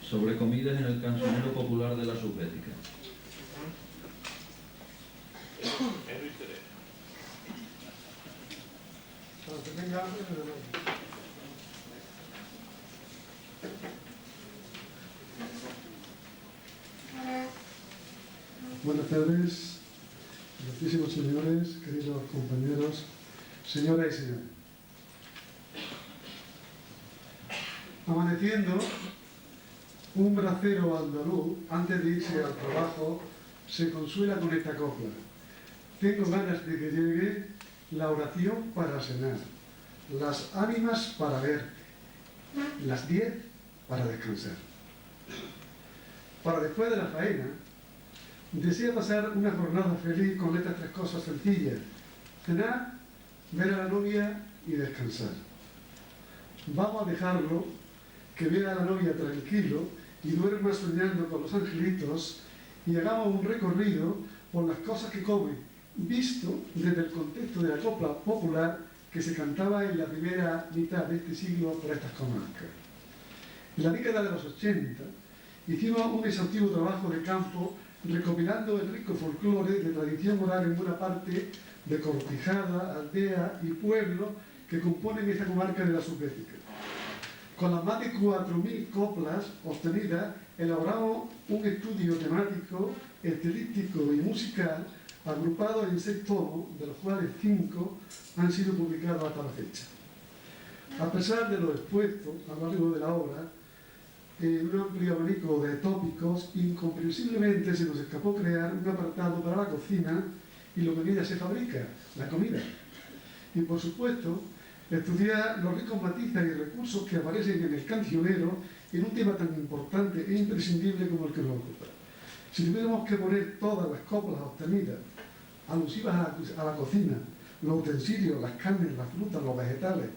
sobre comidas en el cancionero popular de la Subbética. Buenas tardes, grandísimos señores, queridos compañeros, señoras y señores. Amaneciendo, un bracero andaluz, antes de irse al trabajo, se consuela con esta copla. Tengo ganas de que llegue la oración para cenar, las ánimas para ver, las 10 para descansar. Para después de la faena, desea pasar una jornada feliz con estas 3 cosas sencillas: cenar, ver a la novia y descansar. Vamos a dejarlo que vea a la novia tranquilo y duerma soñando con los angelitos, y hagamos un recorrido por las cosas que come, visto desde el contexto de la copla popular que se cantaba en la primera mitad de este siglo por estas comarcas. En la década de los 80 hicimos un exhaustivo trabajo de campo recopilando el rico folclore de tradición oral en buena parte de Cortijada, aldea y pueblo que componen esta comarca de la Subbética. Con las más de 4.000 coplas obtenidas, elaboramos un estudio temático, estilístico y musical agrupado en 6 tomos, de los cuales 5 han sido publicados hasta la fecha. A pesar de lo expuesto a lo largo de la obra, en un amplio abanico de tópicos, incomprensiblemente se nos escapó crear un apartado para la cocina y lo que en ella se fabrica, la comida. Y por supuesto, estudiar los ricos matices y recursos que aparecen en el cancionero en un tema tan importante e imprescindible como el que nos ocupa. Si tuviéramos que poner todas las coplas obtenidas alusivas a la cocina, los utensilios, las carnes, las frutas, los vegetales,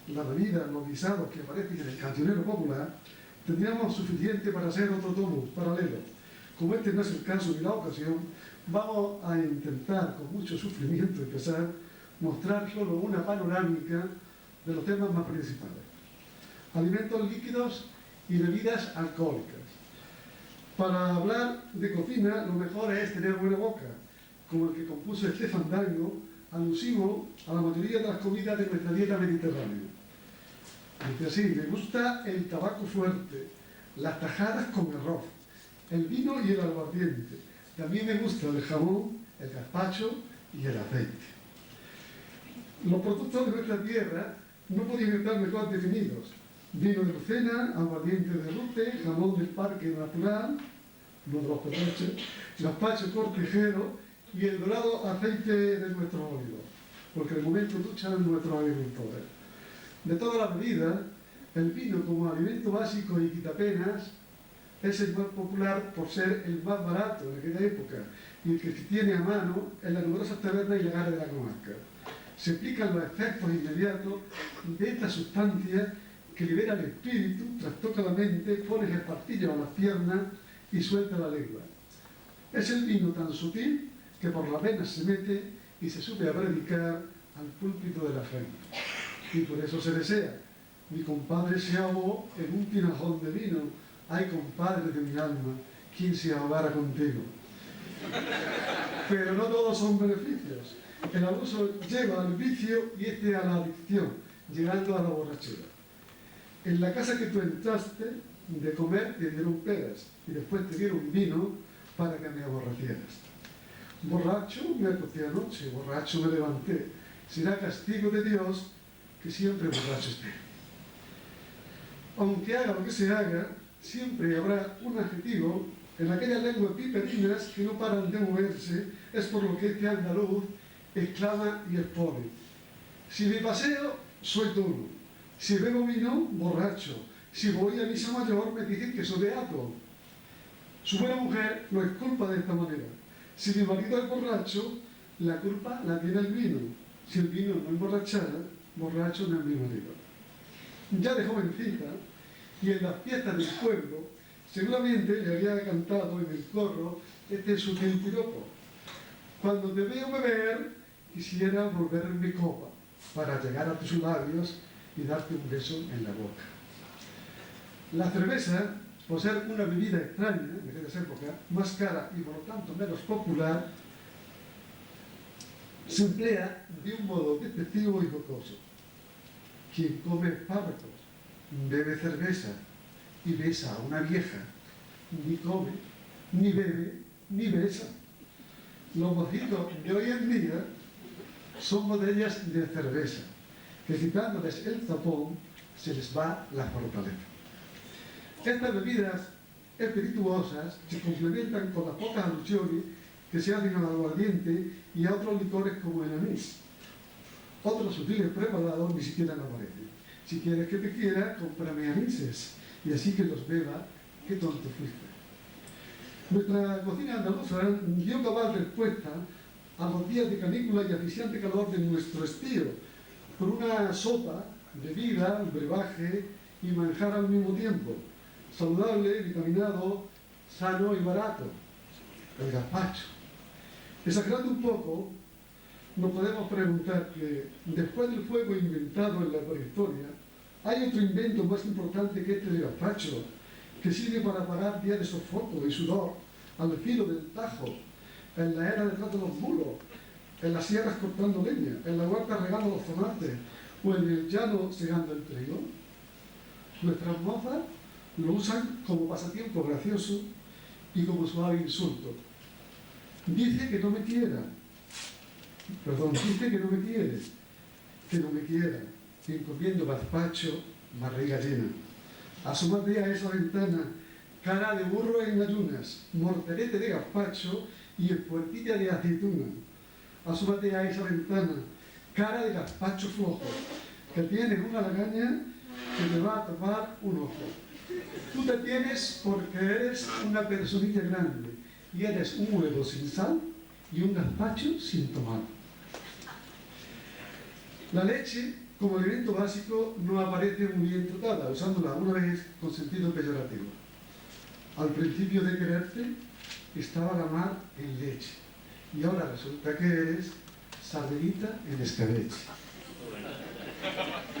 las bebidas, los guisados que aparecen en el cancionero popular, tendríamos suficiente para hacer otro tomo paralelo. Como este no es el caso ni la ocasión, vamos a intentar, con mucho sufrimiento y pesar, mostrar solo una panorámica de los temas más principales: alimentos líquidos y bebidas alcohólicas. Para hablar de cocina, lo mejor es tener buena boca, como el que compuso este fandango, alusivo a la mayoría de las comidas de nuestra dieta mediterránea. Dice así: me gusta el tabaco fuerte, las tajadas con arroz, el vino y el aguardiente. También me gusta el jamón, el gazpacho y el aceite. Los productos de nuestra tierra no podían estar mejor definidos: vino de Lucena, aguardiente de Rute, jamón del Parque Natural, no de los Pedroches, gazpacho cortijero y el dorado aceite de nuestros olivos, porque de momento duchan nuestros agricultores. De todas las bebidas, el vino como alimento básico y quitapenas es el más popular por ser el más barato en aquella época y el que se tiene a mano en las numerosas tabernas ilegales de la comarca. Se explican los efectos inmediatos de esta sustancia que libera el espíritu, trastoca la mente, pone el espartillo a las piernas y suelta la lengua. Es el vino tan sutil que por las venas se mete y se sube a predicar al púlpito de la fe. Y por eso se desea: mi compadre se ahogó en un tinajón de vino. Ay, compadre de mi alma, ¿quién se ahogara contigo? Pero no todos son beneficios. El abuso lleva al vicio y este a la adicción, llegando a la borrachera. En la casa que tú entraste, de comer te dieron peras y después te dieron vino para que me aborrecieras. Borracho me acosté anoche, borracho me levanté. Será castigo de Dios que siempre borracho esté. Aunque haga lo que se haga, siempre habrá un adjetivo en aquellas lenguas piperinas que no paran de moverse. Es por lo que este andaluz exclama y expone: si me paseo, soy tono; si bebo vino, borracho; si voy a misa mayor, me dicen que soy beato. Su buena mujer lo exculpa de esta manera: si mi marido es borracho, la culpa la tiene el vino; si el vino no emborrachara, borracho no es mi marido. Ya de jovencita, y en las fiestas del pueblo, seguramente le había cantado en el corro este sutil piropo: cuando te veo beber, quisiera volver en mi copa para llegar a tus labios y darte un beso en la boca. La cerveza por ser una bebida extraña de aquellas épocas, más cara y por lo tanto menos popular, se emplea de un modo despectivo y jocoso. Quien come espárragos, bebe cerveza y besa a una vieja, ni come, ni bebe, ni besa. Los mojitos de hoy en día son botellas de cerveza, que quitándoles el tapón se les va la fortaleza. Estas bebidas espirituosas se complementan con las pocas alusiones que se hacen al aguardiente y a otros licores como el anís. Otros sutiles preparados ni siquiera aparecen. Si quieres que te quiera, cómprame anises y así que los beba, qué tonto fuiste. Nuestra cocina andaluza dio cabal respuesta a los días de canícula y asfixiante calor de nuestro estío, por una sopa, bebida, brebaje y manjar al mismo tiempo, saludable, vitaminado, sano y barato, el gazpacho. Exagerando un poco, nos podemos preguntar que después del fuego inventado en la prehistoria, hay otro invento más importante que este del gazpacho, que sirve para apagar días de sofoco y sudor al filo del Tajo, en la era detrás de los mulos, en las sierras cortando leña, en la huerta regando los tomates o en el llano segando el trigo. Nuestras mozas lo usan como pasatiempo gracioso y como suave insulto. Dice que no me quiera, dice que no me quiere, que no me quiera, y comiendo gazpacho, barriga llena. Asómate a esa ventana, cara de burro en ayunas, morterete de gazpacho y espuertilla de aceituna. Asómate a esa ventana, cara de gazpacho flojo, que tienes una lagaña que te va a tapar un ojo. Tú te tienes porque eres una personilla grande y eres un huevo sin sal y un gazpacho sin tomate. La leche, como alimento básico, no aparece muy bien tratada, usándola una vez con sentido peyorativo. Al principio de quererte estaba la mar en leche y ahora resulta que eres sardinita en escabeche.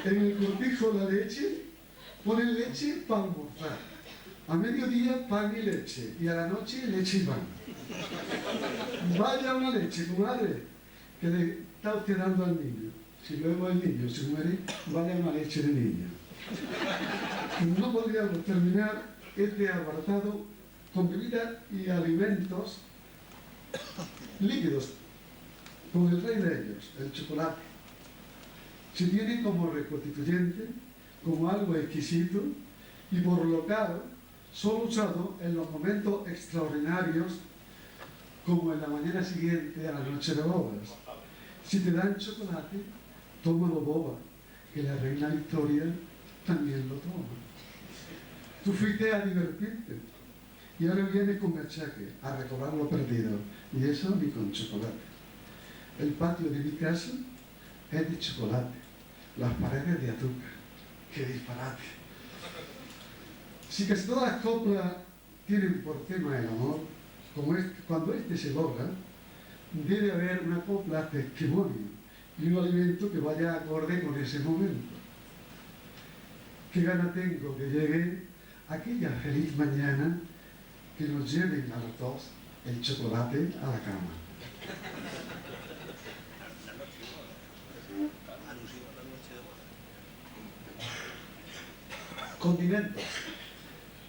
En el cortijo la leche ponen leche para almorzar, a mediodía pan y leche y a la noche leche y pan. Vaya una leche, comadre, que le está usted dando al niño. Si luego el niño se muere, vaya una leche de niño. No podríamos terminar este apartado con bebidas y alimentos líquidos, con el rey de ellos, el chocolate. Se tiene como reconstituyente, como algo exquisito y por lo caro, solo usado en los momentos extraordinarios como en la mañana siguiente a la noche de bodas. Si te dan chocolate, tómalo boba, que la reina Victoria también lo toma. Tú fuiste a divertirte y ahora vienes con achaque a recobrar lo perdido, y eso ni con chocolate. El patio de mi casa es de chocolate, las paredes de azúcar. ¡Qué disparate! Si casi todas las coplas tienen por tema el amor, cuando este se logra, debe haber una copla testimonio y un alimento que vaya acorde con ese momento. Qué gana tengo que llegue aquella feliz mañana que nos lleven a los dos el chocolate a la cama. Condimentos.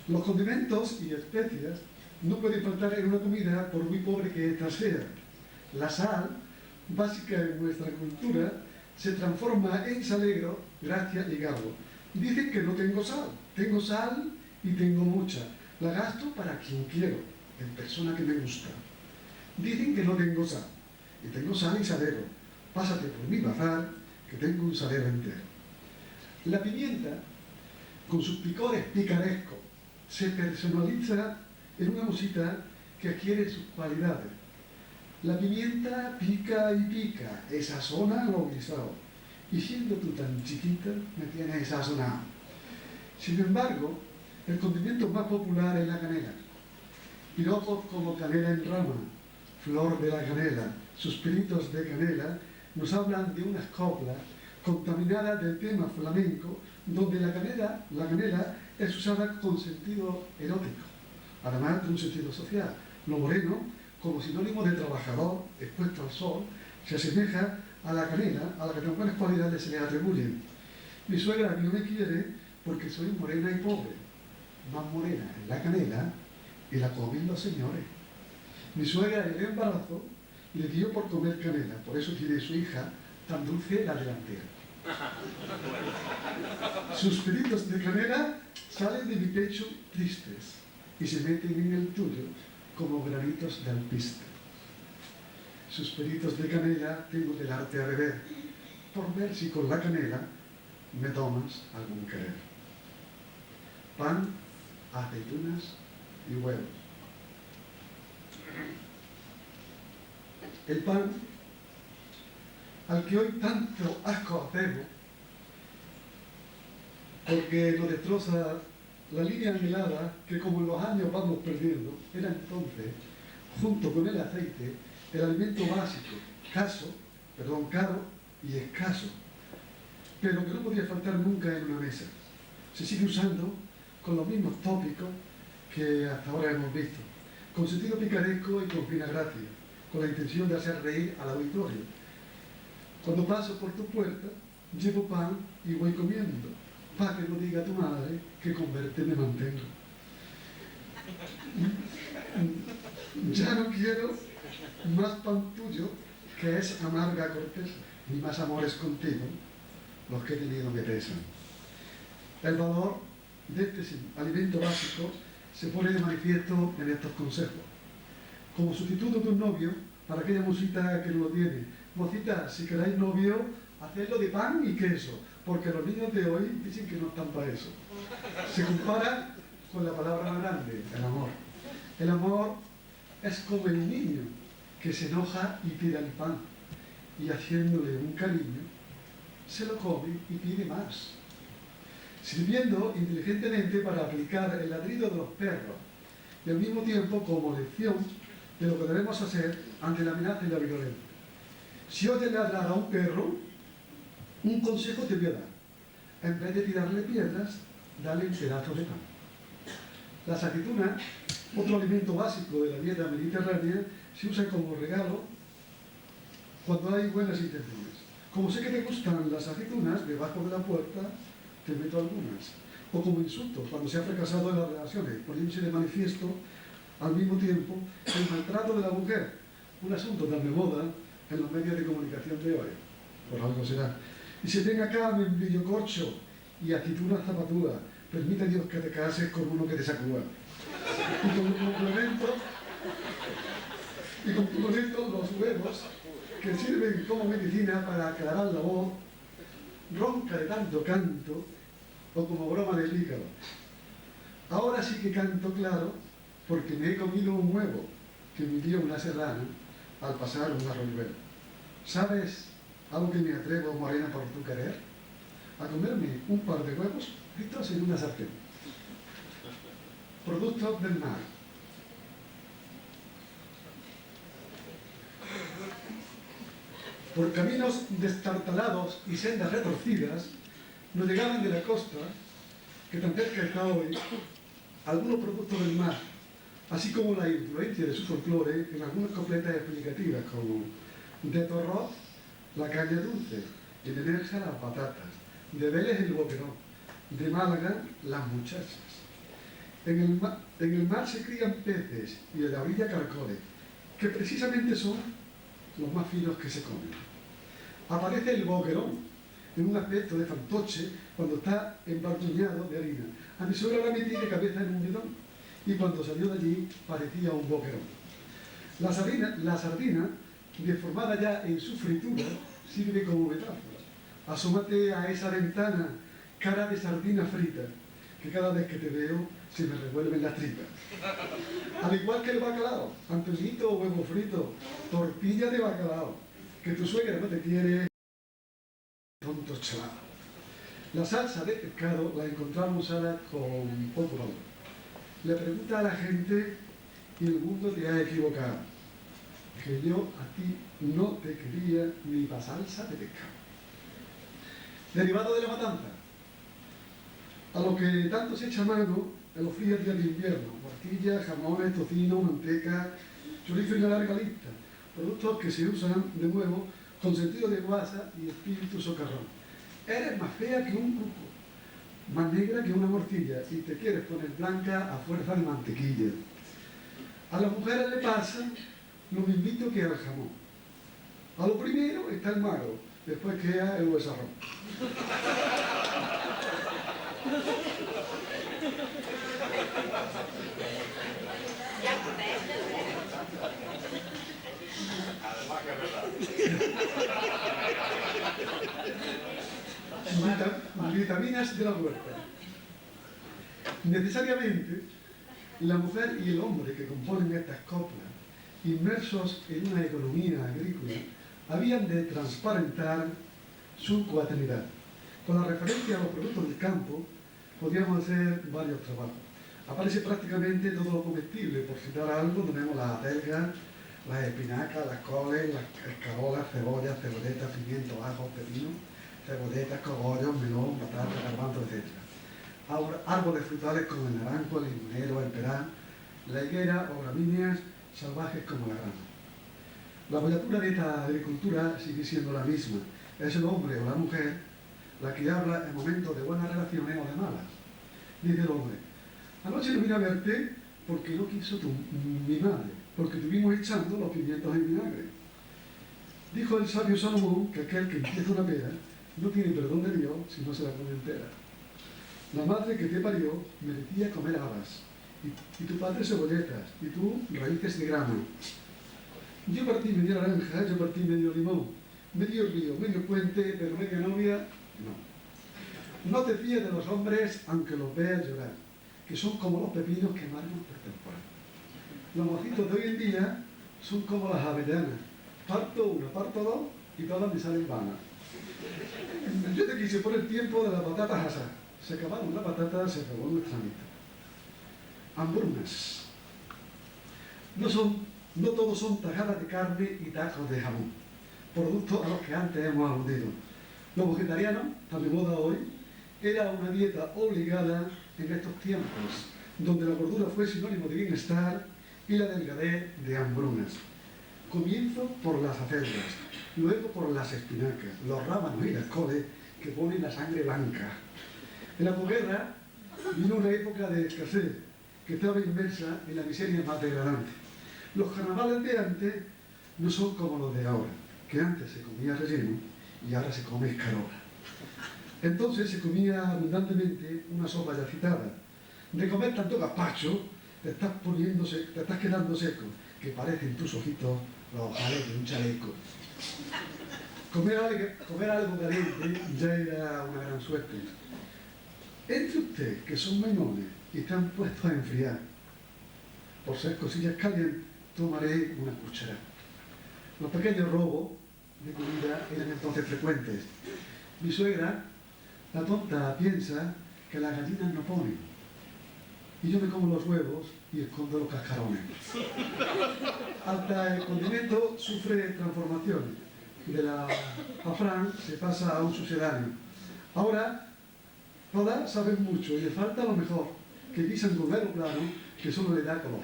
Los condimentos y especias no pueden faltar en una comida por muy pobre que ésta sea. La sal, básica en nuestra cultura, se transforma en salegro, gracia y garbo. Dicen que no tengo sal y tengo mucha. La gasto para quien quiero, en persona que me gusta. Dicen que no tengo sal, y tengo sal y salero. Pásate por mi bazar, que tengo un salero entero. La pimienta, con sus picores picarescos, se personaliza en una musita que adquiere sus cualidades. La pimienta pica y pica, sazona lo guisado. Y siendo tú tan chiquita, me tienes sazonado. Sin embargo, el condimento más popular es la canela. Piropos como canela en rama, flor de la canela, suspiritos de canela, nos hablan de unas coplas contaminadas del tema flamenco, donde la canela es usada con sentido erótico, además de un sentido social. Lo moreno, como sinónimo de trabajador expuesto al sol, se asemeja a la canela, a la que tan buenas cualidades se le atribuyen. Mi suegra no me quiere porque soy morena y pobre. Más morena es la canela y la comen los señores. Mi suegra le dio embarazo y le dio por comer canela, por eso tiene su hija tan dulce la delantera. Sus pelitos de canela salen de mi pecho tristes y se meten en el tuyo como granitos de alpiste. Sus pelitos de canela tengo del arte a beber, por ver si con la canela me tomas algún querer. Pan, aceitunas y huevos. El pan, al que hoy tanto asco hacemos, porque nos destroza la línea anhelada que como en los años vamos perdiendo, era entonces, junto con el aceite, el alimento básico, caro y escaso, pero que no podía faltar nunca en una mesa. Se sigue usando con los mismos tópicos que hasta ahora hemos visto, con sentido picaresco y con fina gracia, con la intención de hacer reír al auditorio. Cuando paso por tu puerta, llevo pan y voy comiendo, para que no diga tu madre que con verte me mantengo. Ya no quiero más pan tuyo, que es amarga corteza, ni más amores contigo, los que he tenido me pesan. El valor de este alimento básico se pone de manifiesto en estos consejos. Como sustituto de un novio, para aquella mocita que no lo tiene: mocita, si queráis novio, hacedlo de pan y queso, porque los niños de hoy dicen que no están para eso. Se compara con la palabra más grande, el amor. El amor es como el niño que se enoja y tira el pan, y haciéndole un cariño, se lo come y pide más, sirviendo inteligentemente para aplicar el ladrido de los perros y al mismo tiempo como lección de lo que debemos hacer ante la amenaza y la violencia. Si oyes ladrar a un perro, un consejo te voy a dar: en vez de tirarle piedras, dale un pedazo de pan. Las aceitunas, otro alimento básico de la dieta mediterránea, se usa como regalo cuando hay buenas intenciones. Como sé que te gustan las aceitunas, debajo de la puerta te meto algunas. O como insulto, cuando se ha fracasado en las relaciones, poniéndose de manifiesto al mismo tiempo el maltrato de la mujer, un asunto tan de moda en los medios de comunicación de hoy. Por algo será. Y se tenga acá membrillo corcho y aceituna zapatúa, permita Dios que te cases con uno que te sacúa. Y como complemento los huevos, que sirven como medicina para aclarar la voz ronca de tanto canto, o como broma del hígado. Ahora sí que canto claro, porque me he comido un huevo que me dio una serrana al pasar un arroyuelo. ¿Sabes algo que me atrevo, morena, por tu querer? A comerme un par de huevos fritos en una sartén. Productos del mar. Por caminos destartalados y sendas retorcidas, nos llegaban de la costa, que tan cerca está hoy, algunos productos del mar, así como la influencia de su folclore en algunas completas explicativas, como de Torroz, la caña dulce, y de Nerja, las patatas, de Vélez, el boquerón, de Málaga, las muchachas. En el mar se crían peces y en la orilla caracoles, que precisamente son los más finos que se comen. Aparece el boquerón, en un aspecto de fantoche, cuando está embarduñado de harina. A mi suegra la metí de cabeza en un bidón, y cuando salió de allí parecía un boquerón. La sardina, deformada ya en su fritura, sirve como metáfora. Asómate a esa ventana, cara de sardina frita, que cada vez que te veo se me revuelven las tripas. Al igual que el bacalao, antoñito o huevo frito, tortilla de bacalao, que tu suegra no te quiere, tonto chaval. La salsa de pescado la encontramos usada con poco valor. Le pregunta a la gente y el mundo te ha equivocado, que yo a ti no te quería ni para salsa de pescado. Derivado de la matanza. A lo que tanto se echa mano en los fríos días de invierno: tortillas, jamones, tocino, manteca, chorizo y una larga lista. Productos que se usan de nuevo con sentido de guasa y espíritu socarrón. Eres más fea que un cuco, más negra que una morcilla, y te quieres poner blanca a fuerza de mantequilla. A las mujeres le pasa lo mismito que al jamón. A lo primero está el mago, después queda el huesarrón. Vitaminas de la huerta. Necesariamente, la mujer y el hombre que componen estas coplas, inmersos en una economía agrícola, habían de transparentar su cuaternidad. Con la referencia a los productos del campo, podríamos hacer varios trabajos. Aparece prácticamente todo lo comestible. Por citar algo, tenemos las acelgas, las espinacas, las coles, las escarolas, cebollas, cebolletas, pimientos, ajos, pepinos, cebolletas, cogollos, melón, patatas, garbanzos, etc. Árboles frutales como el naranjo, el limonero, el peral, la higuera o gramíneas salvajes como la grana. La apoyatura de esta agricultura sigue siendo la misma. Es el hombre o la mujer la que habla en momentos de buenas relaciones o de malas. Dice el hombre: anoche no vine a verte porque no quiso mi madre, porque estuvimos echando los pimientos en vinagre. Dijo el sabio Salomón que aquel que empieza una pera no tiene perdón de Dios si no se la come entera. La madre que te parió merecía comer habas, y tu padre cebolletas, y tú raíces de grano. Yo partí medio naranja, yo partí medio limón, medio río, medio puente, pero media novia, no. No te fíes de los hombres aunque los veas llorar, que son como los pepinos que amargan por temporada. Los mocitos de hoy en día son como las avellanas: parto una, parto dos y todas me salen vanas. Yo te quise por el tiempo de las patatas asadas. Se acabaron las patatas, se acabó nuestra mitad. Hambrunas. No todos son tajadas de carne y tacos de jamón, productos a los que antes hemos aludido. Los vegetarianos, tan de moda hoy, era una dieta obligada en estos tiempos, donde la gordura fue sinónimo de bienestar y la delgadez de hambrunas. Comienzo por las acelgas, luego por las espinacas, los rábanos y las coles que ponen la sangre blanca. En la posguerra vino una época de escasez que estaba inmersa en la miseria más degradante. Los carnavales de antes no son como los de ahora, que antes se comía relleno y ahora se come escarola. Entonces se comía abundantemente una sopa ya citada. De comer tanto gazpacho te estás quedando seco, que parecen tus ojitos los ojales de un chaleco. Comer algo caliente ya era una gran suerte. Entre ustedes, que son meinones y están puestos a enfriar, por ser cosillas calientes, tomaré una cucharada. Los pequeños robos de comida eran entonces frecuentes. Mi suegra, la tonta, piensa que las gallinas no ponen, y yo me como los huevos y escondo los cascarones. Hasta el condimento sufre transformaciones. De la azafrán se pasa a un sucedáneo. Ahora todas saben mucho y le falta lo mejor, que guisan con velo plano que solo le da color.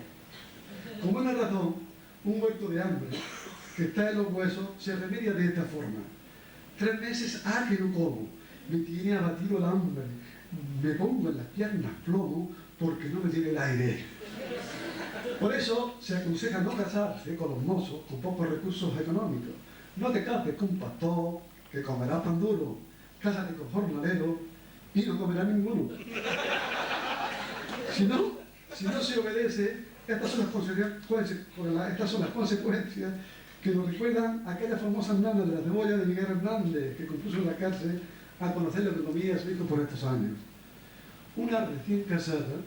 Con buena razón, un muerto de hambre que está en los huesos se remedia de esta forma: 3 meses que no como, me tiene abatido el hambre, me pongo en las piernas plomo porque no me tiene el aire. Por eso se aconseja no casarse con los mozos con pocos recursos económicos. No te cases con un pastor que comerá pan duro, cásate con jornalero y no comerá ninguno. Si no se obedece, estas son las consecuencias que nos recuerdan aquella famosa nana de la cebolla de Miguel Hernández, que compuso en la cárcel a conocer la economía de su hijo por estos años. Una recién casada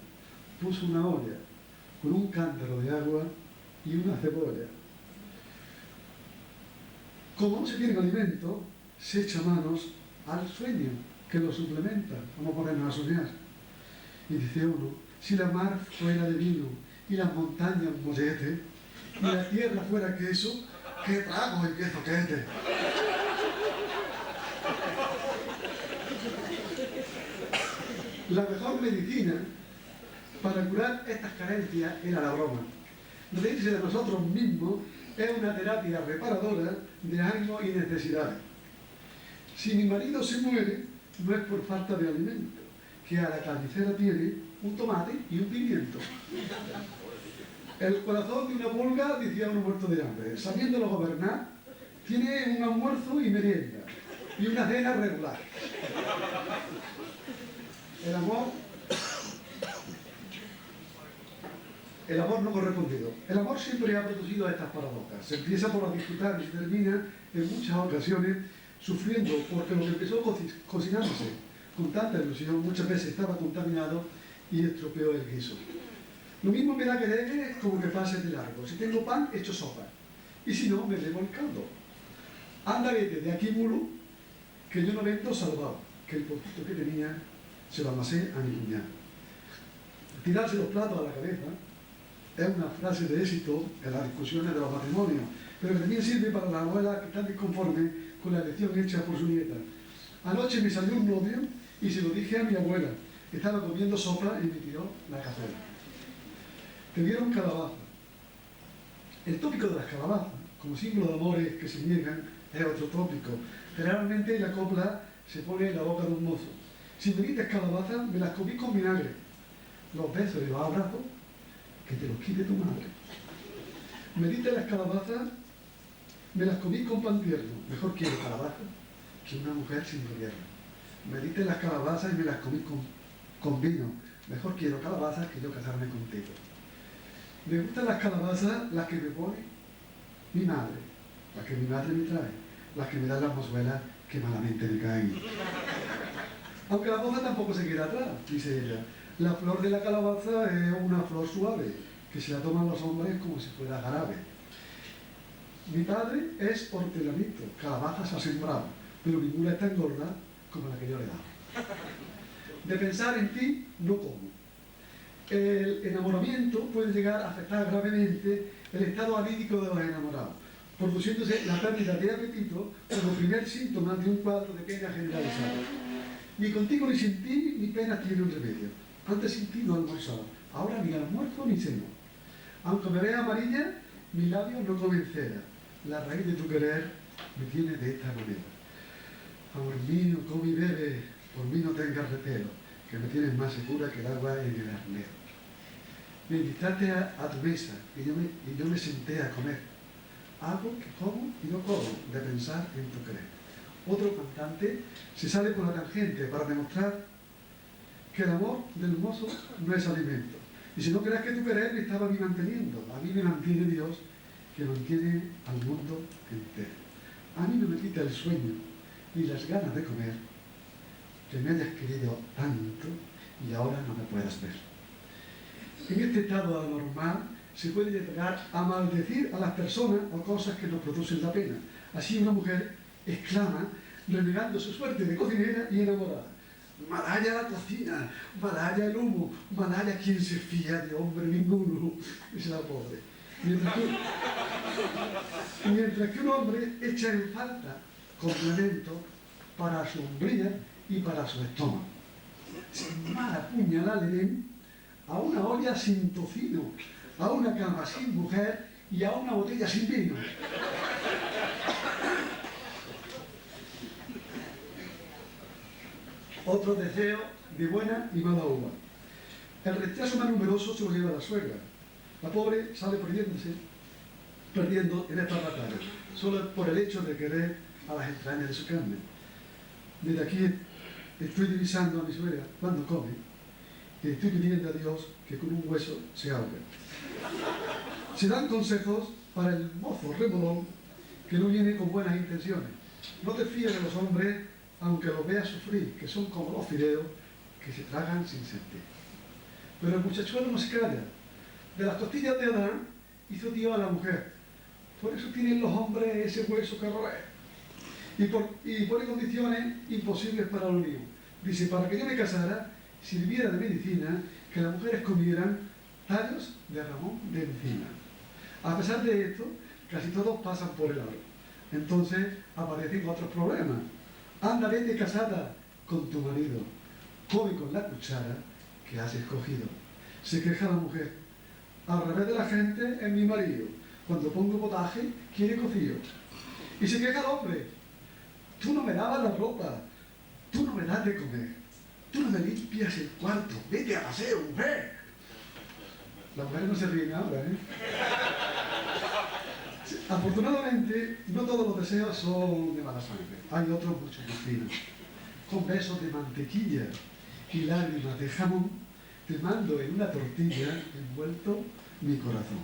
puso una olla con un cántaro de agua y una cebolla. Como no se tiene alimento, se echa manos al sueño, que lo suplementa. Vamos a ponernos a soñar. Y dice uno: si la mar fuera de vino y las montañas mollete y la tierra fuera queso, qué trago y qué zoquete. La mejor medicina para curar estas carencias era la broma. Reírse de nosotros mismos es una terapia reparadora de ánimo y necesidades. Si mi marido se muere, no es por falta de alimento, que a la carnicera tiene un tomate y un pimiento. El corazón de una pulga, decía uno muerto de hambre, sabiéndolo gobernar, tiene un almuerzo y merienda, y una cena regular. El amor no correspondido. El amor siempre ha producido estas paradojas. Se empieza por disfrutar y se termina en muchas ocasiones sufriendo, porque lo que empezó cocinándose con tanta ilusión muchas veces estaba contaminado y estropeó el guiso. Lo mismo me da que deje como que pase de largo. Si tengo pan, echo sopa. Y si no, me bebo el caldo. Anda, vete de aquí, mulo, que yo no vendo salvado, que el poquito que tenía se lo amasé a mi cuñado. Tirarse los platos a la cabeza es una frase de éxito en las discusiones de los matrimonios, pero que también sirve para las abuelas que están disconformes con la elección hecha por su nieta. Anoche me salió un novio y se lo dije a mi abuela, que estaba comiendo sopa y me tiró la cazuela. Te dieron calabaza. El tópico de las calabazas, como símbolo de amores que se niegan, es otro tópico. Generalmente la copla se pone en la boca de un mozo. Si me dices calabaza, me las comí con vinagre. Los besos y los abrazos, que te los quite tu madre. Me dices las calabazas, me las comí con pan tierno. Mejor quiero calabaza que una mujer sin gobierno. Me dices las calabazas y me las comí con vino. Mejor quiero calabazas que yo casarme contigo. Me gustan las calabazas, las que me pone mi madre, las que mi madre me trae, las que me dan las mozuelas que malamente me caen. Aunque la moza tampoco se queda atrás, dice ella. La flor de la calabaza es una flor suave, que se la toman los hombres como si fuera jarabe. Mi padre es hortelanito, calabazas ha sembrado, pero mi mula está engorda como la que yo le he dado. De pensar en ti, no como. El enamoramiento puede llegar a afectar gravemente el estado anímico de los enamorados, produciéndose la pérdida de apetito como primer síntoma de un cuadro de pena generalizado. Ni contigo ni sin ti, mi pena tiene un remedio. Antes sin ti no almorzaba, ahora ni almuerzo ni ceno. Aunque me vea amarilla, mis labios no comen cera. La raíz de tu querer me tiene de esta manera. Amor mío, come y bebe, por mí no tengas recelo, que me tienes más segura que el agua en el arnero. Me invitaste a tu mesa y yo me senté a comer. Hago que como y no como, de pensar en tu querer. Otro cantante se sale por la tangente para demostrar que el amor del mozo no es alimento. Y si no creas que tu querer me estaba a mí manteniendo, a mí me mantiene Dios, que mantiene al mundo entero. A mí no me quita el sueño ni las ganas de comer, que me hayas querido tanto y ahora no me puedas ver. En este estado anormal se puede llegar a maldecir a las personas o cosas que nos producen la pena. Así una mujer exclama, renegando su suerte de cocinera y enamorada: malhaya la cocina, malhaya el humo, malhaya quien se fía de hombre ninguno. Dice la pobre. Mientras que un hombre echa en falta complemento para su hombría y para su estómago. Sin mala puñalada le den a una olla sin tocino, a una cama sin mujer y a una botella sin vino. Otro deseo de buena y mala uva. El rechazo más numeroso se lo lleva a la suegra. La pobre sale perdiendo en esta batalla, solo por el hecho de querer a las entrañas de su carne. Desde aquí estoy divisando a mi suegra cuando come, y estoy pidiendo a Dios que con un hueso se ahogue. Se dan consejos para el mozo remolón que no viene con buenas intenciones. No te fíes de los hombres aunque los veas sufrir, que son como los fideos que se tragan sin sentir. Pero el muchachuelo no se calla. De las costillas de Adán hizo Dios a la mujer. Por eso tienen los hombres ese hueso que roer. Y pone condiciones imposibles para la unión. Dice, para que yo me casara, sirviera de medicina que las mujeres comieran tallos de ramón de encina. A pesar de esto, casi todos pasan por el aro. Entonces aparecen otros problemas. Anda, vete casada con tu marido. come con la cuchara que has escogido. Se queja la mujer: al revés de la gente es mi marido. Cuando pongo potaje, quiere cocido. Y se queja el hombre: tú no me lavas la ropa, tú no me das de comer, tú no me limpias el cuarto, vete a paseo, mujer. Las mujeres no se ríen ahora, ¿eh? Afortunadamente, no todos los deseos son de mala sangre. Hay otros mucho más finos. Con besos de mantequilla y lágrimas de jamón, te mando en una tortilla envuelto mi corazón.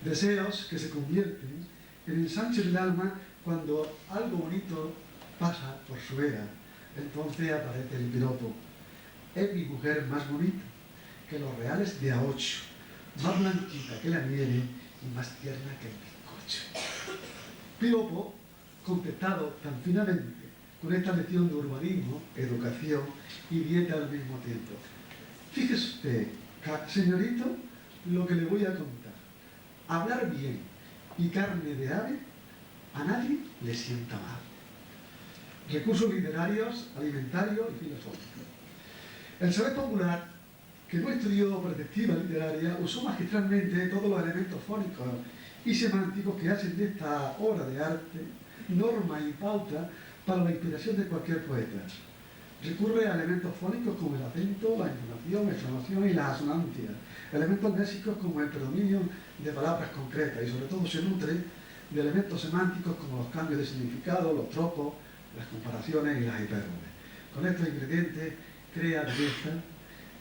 Deseos que se convierten en ensanche del alma cuando algo bonito pasa por su vera. Entonces aparece el piropo: es mi mujer más bonita que los reales de A8, más blanquita que la nieve y más tierna que el bizcocho. Piropo contestado tan finamente con esta lección de urbanismo, educación y dieta al mismo tiempo. Fíjese usted, señorito, lo que le voy a contar. Hablar bien y carne de ave a nadie le sienta mal. Recursos literarios, alimentarios y filosóficos. El saber popular, que no estudió perspectiva literaria, usó magistralmente todos los elementos fónicos y semánticos que hacen de esta obra de arte norma y pauta para la inspiración de cualquier poeta. Recurre a elementos fónicos como el acento, la entonación, la exclamación y la asonancia, elementos lésicos como el predominio de palabras concretas, y sobre todo se nutre de elementos semánticos como los cambios de significado, los tropos, las comparaciones y las hipérboles. Con estos ingredientes crea belleza,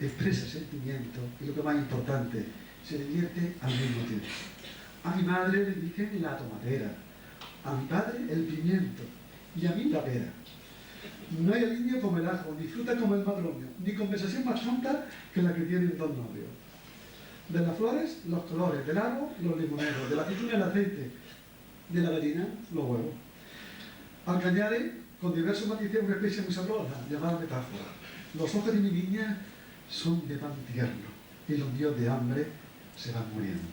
expresa sentimiento y, lo que más importante, se divierte al mismo tiempo. A mi madre le dicen la tomatera, a mi padre el pimiento y a mí la pera. No hay aliño como el ajo, ni fruta como el madroño, ni conversación más tonta que la que tienen dos novios. De las flores, los colores; del árbol, los limoneros; de la aceituna, el aceite; de la gallina, los huevos. Al que añade, con diversos matices, una especie muy sabrosa, llamada metáfora: los ojos de mi niña son de pan tierno, y los míos de hambre se van muriendo.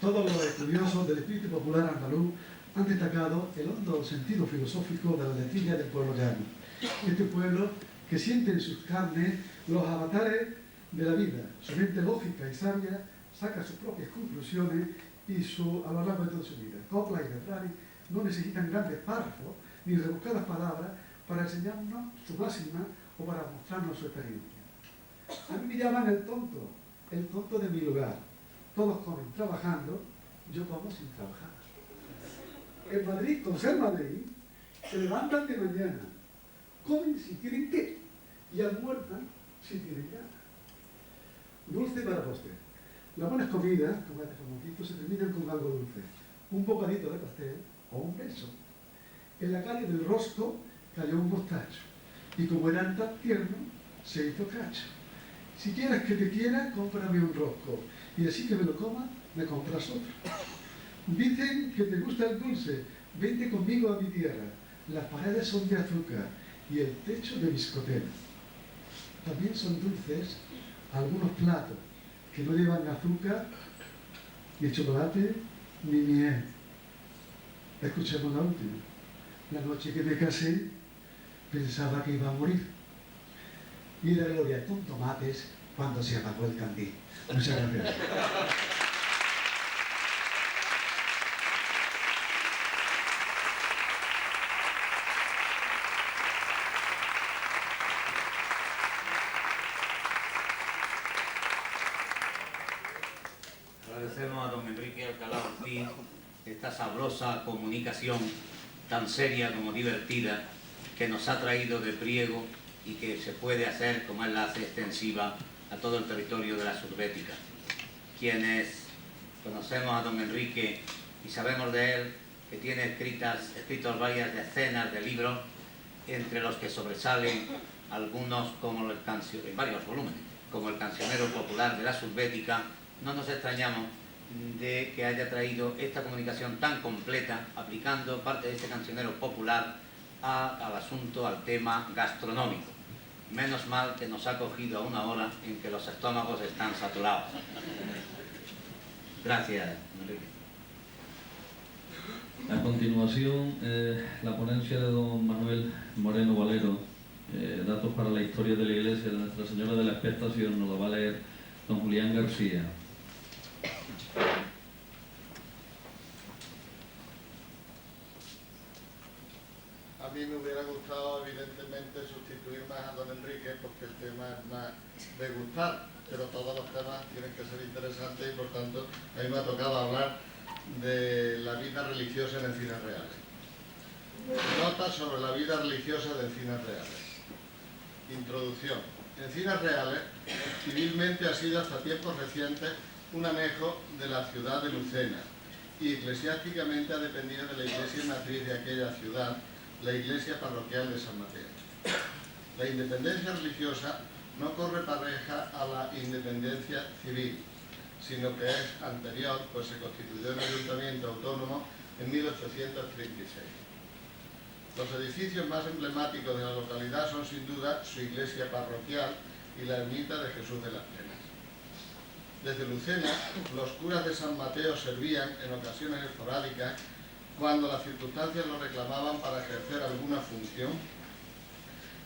Todos los estudiosos del espíritu popular andaluz han destacado el hondo sentido filosófico de la letrilla del pueblo llano. Este pueblo que siente en sus carnes los avatares de la vida. Su mente lógica y sabia saca sus propias conclusiones y a lo largo de toda su vida. Coplas y refranes no necesitan grandes párrafos ni rebuscadas palabras para enseñarnos su máxima o para mostrarnos su experiencia. A mí me llaman el tonto de mi lugar. Todos comen trabajando, yo como sin trabajar. En Madrid, con ser Madrid, se levantan de mañana, comen si tienen qué y almuerzan si tienen ganas. Dulce para postre. Las buenas comidas, como este jamoncito, se terminan con algo dulce. Un bocadito de pastel o un beso. En la calle del Rosco cayó un mostacho y como eran tan tiernos, se hizo cacho. Si quieres que te quiera, cómprame un rosco y así que me lo coma, me compras otro. Dicen que te gusta el dulce, vente conmigo a mi tierra. Las paredes son de azúcar y el techo de biscotera. También son dulces algunos platos que no llevan azúcar, ni chocolate, ni miel. Escuchemos la última. La noche que me casé, pensaba que iba a morir. Y la gloria con tomates cuando se apagó el candil. Muchas gracias. Agradecemos a don Enrique Alcalá Ortiz esta sabrosa comunicación tan seria como divertida que nos ha traído de Priego y que se puede hacer, como él la hace, extensiva a todo el territorio de la Subbética. Quienes conocemos a don Enrique y sabemos de él que tiene escritos varias decenas de libros, entre los que sobresalen algunos como en varios volúmenes, como el Cancionero Popular de la Subbética, no nos extrañamos de que haya traído esta comunicación tan completa, aplicando parte de este cancionero popular al asunto, al tema gastronómico. Menos mal que nos ha cogido a una hora en que los estómagos están saturados. Gracias, Enrique. A continuación, la ponencia de don Manuel Moreno Valero datos para la historia de la iglesia de Nuestra Señora de la Expectación nos lo va a leer don Julián García. A mí me hubiera gustado, evidentemente, sustituir más a don Enrique, porque el tema es más de gustar, pero todos los temas tienen que ser interesantes y, por tanto, a mí me ha tocado hablar de la vida religiosa en Encinas Reales. Notas sobre la vida religiosa de Encinas Reales. Introducción. Encinas Reales civilmente ha sido hasta tiempos recientes un anejo de la ciudad de Lucena y eclesiásticamente ha dependido de la iglesia matriz de aquella ciudad, la iglesia parroquial de San Mateo. La independencia religiosa no corre pareja a la independencia civil, sino que es anterior, pues se constituyó en ayuntamiento autónomo en 1836. Los edificios más emblemáticos de la localidad son sin duda su iglesia parroquial y la ermita de Jesús de las Penas. Desde Lucena, los curas de San Mateo servían en ocasiones esporádicas cuando las circunstancias lo reclamaban para ejercer alguna función,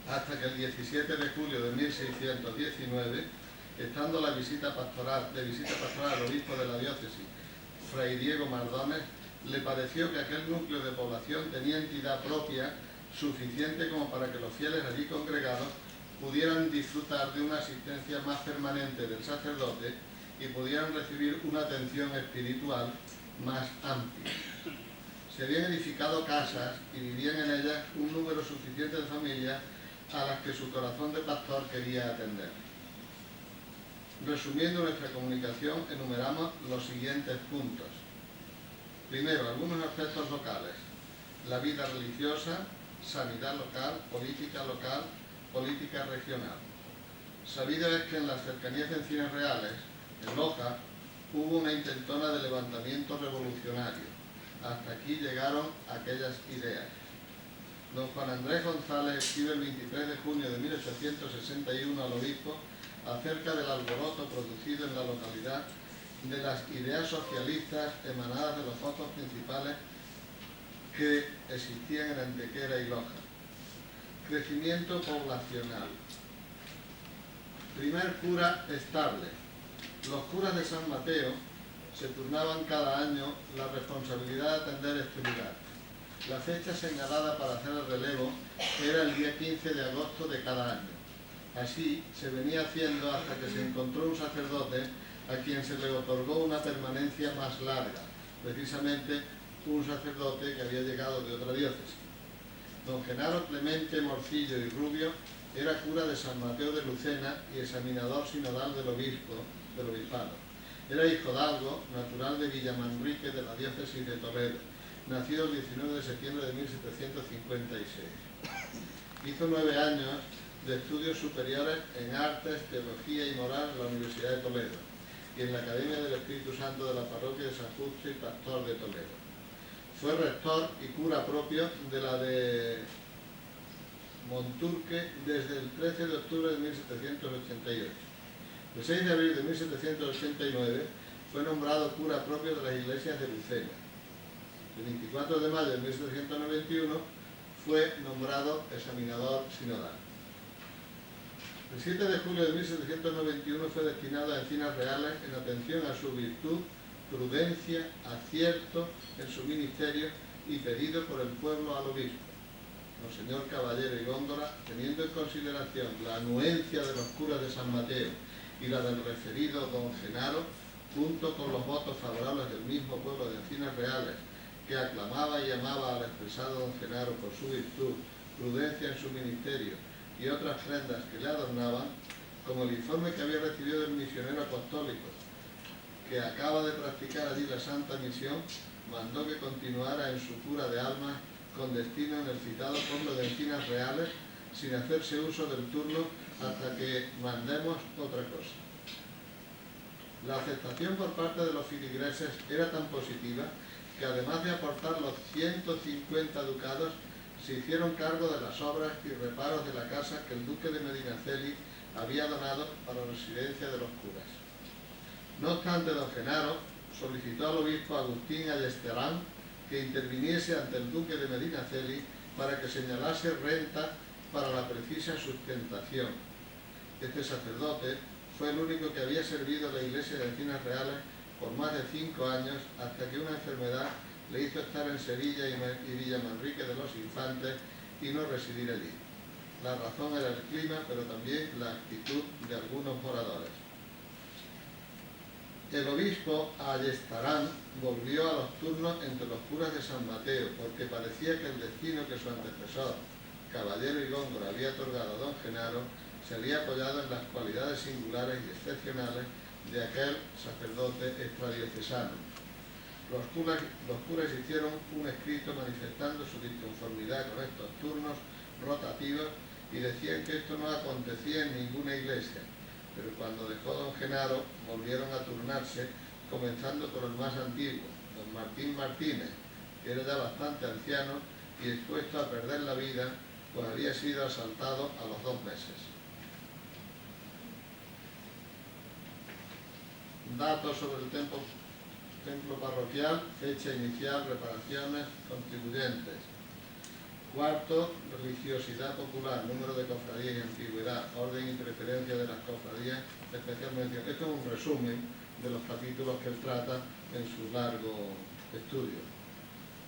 hasta que el 17 de julio de 1619, estando de visita pastoral al obispo de la diócesis, Fray Diego Mardones, le pareció que aquel núcleo de población tenía entidad propia suficiente como para que los fieles allí congregados pudieran disfrutar de una asistencia más permanente del sacerdote y pudieran recibir una atención espiritual más amplia. Se habían edificado casas y vivían en ellas un número suficiente de familias a las que su corazón de pastor quería atender. Resumiendo nuestra comunicación, enumeramos los siguientes puntos. Primero, algunos aspectos locales: la vida religiosa, sanidad local, política regional. Sabido es que en las cercanías de Encinas Reales, en Loja, hubo una intentona de levantamiento revolucionario. Hasta aquí llegaron aquellas ideas. Don Juan Andrés González escribe el 23 de junio de 1861 al obispo acerca del alboroto producido en la localidad de las ideas socialistas emanadas de los focos principales que existían en Antequera y Loja. Crecimiento poblacional. Primer cura estable. Los curas de San Mateo se turnaban cada año la responsabilidad de atender este lugar. La fecha señalada para hacer el relevo era el día 15 de agosto de cada año. Así se venía haciendo hasta que se encontró un sacerdote a quien se le otorgó una permanencia más larga, precisamente un sacerdote que había llegado de otra diócesis. Don Genaro Clemente Morcillo y Rubio era cura de San Mateo de Lucena y examinador sinodal del obispado. Era hijo de Algo, natural de Villamanrique de la diócesis de Toledo, nacido el 19 de septiembre de 1756. Hizo 9 años de estudios superiores en artes, teología y moral en la Universidad de Toledo y en la Academia del Espíritu Santo de la parroquia de San Justo y Pastor de Toledo. Fue rector y cura propio de la de Monturque desde el 13 de octubre de 1788. El 6 de abril de 1789 fue nombrado cura propio de las iglesias de Lucena. El 24 de mayo de 1791 fue nombrado examinador sinodal. El 7 de julio de 1791 fue destinado a Encinas Reales en atención a su virtud, prudencia, acierto en su ministerio y pedido por el pueblo al obispo. Monseñor Caballero y Góndola, teniendo en consideración la anuencia de los curas de San Mateo y la del referido don Genaro, junto con los votos favorables del mismo pueblo de Encinas Reales, que aclamaba y amaba al expresado don Genaro por su virtud, prudencia en su ministerio y otras prendas que le adornaban, como el informe que había recibido del misionero apostólico, que acaba de practicar allí la Santa Misión, mandó que continuara en su cura de almas con destino en el citado pueblo de Encinas Reales, sin hacerse uso del turno hasta que mandemos otra cosa. La aceptación por parte de los filigreses era tan positiva que además de aportar los 150 ducados, se hicieron cargo de las obras y reparos de la casa que el duque de Medinaceli había donado para la residencia de los curas. No obstante, don Genaro solicitó al obispo Agustín Allesterán que interviniese ante el duque de Medinaceli para que señalase renta para la precisa sustentación. Este sacerdote fue el único que había servido a la iglesia de Encinas Reales por más de 5 años, hasta que una enfermedad le hizo estar en Sevilla y Villamanrique de los Infantes y no residir allí. La razón era el clima, pero también la actitud de algunos moradores. El obispo Ayestarán volvió a los turnos entre los curas de San Mateo, porque parecía que el destino que su antecesor, Caballero y Góngora, había otorgado a don Genaro se había apoyado en las cualidades singulares y excepcionales de aquel sacerdote extradiocesano. Los curas hicieron un escrito manifestando su disconformidad con estos turnos rotativos y decían que esto no acontecía en ninguna iglesia, pero cuando dejó don Genaro volvieron a turnarse, comenzando por el más antiguo, don Martín Martínez, que era ya bastante anciano y expuesto a perder la vida, pues había sido asaltado a los 2 meses. Datos sobre el templo parroquial, fecha inicial, reparaciones, contribuyentes. Cuarto, religiosidad popular, número de cofradías y antigüedad, orden y preferencia de las cofradías, especialmente. Esto es un resumen de los capítulos que él trata en su largo estudio.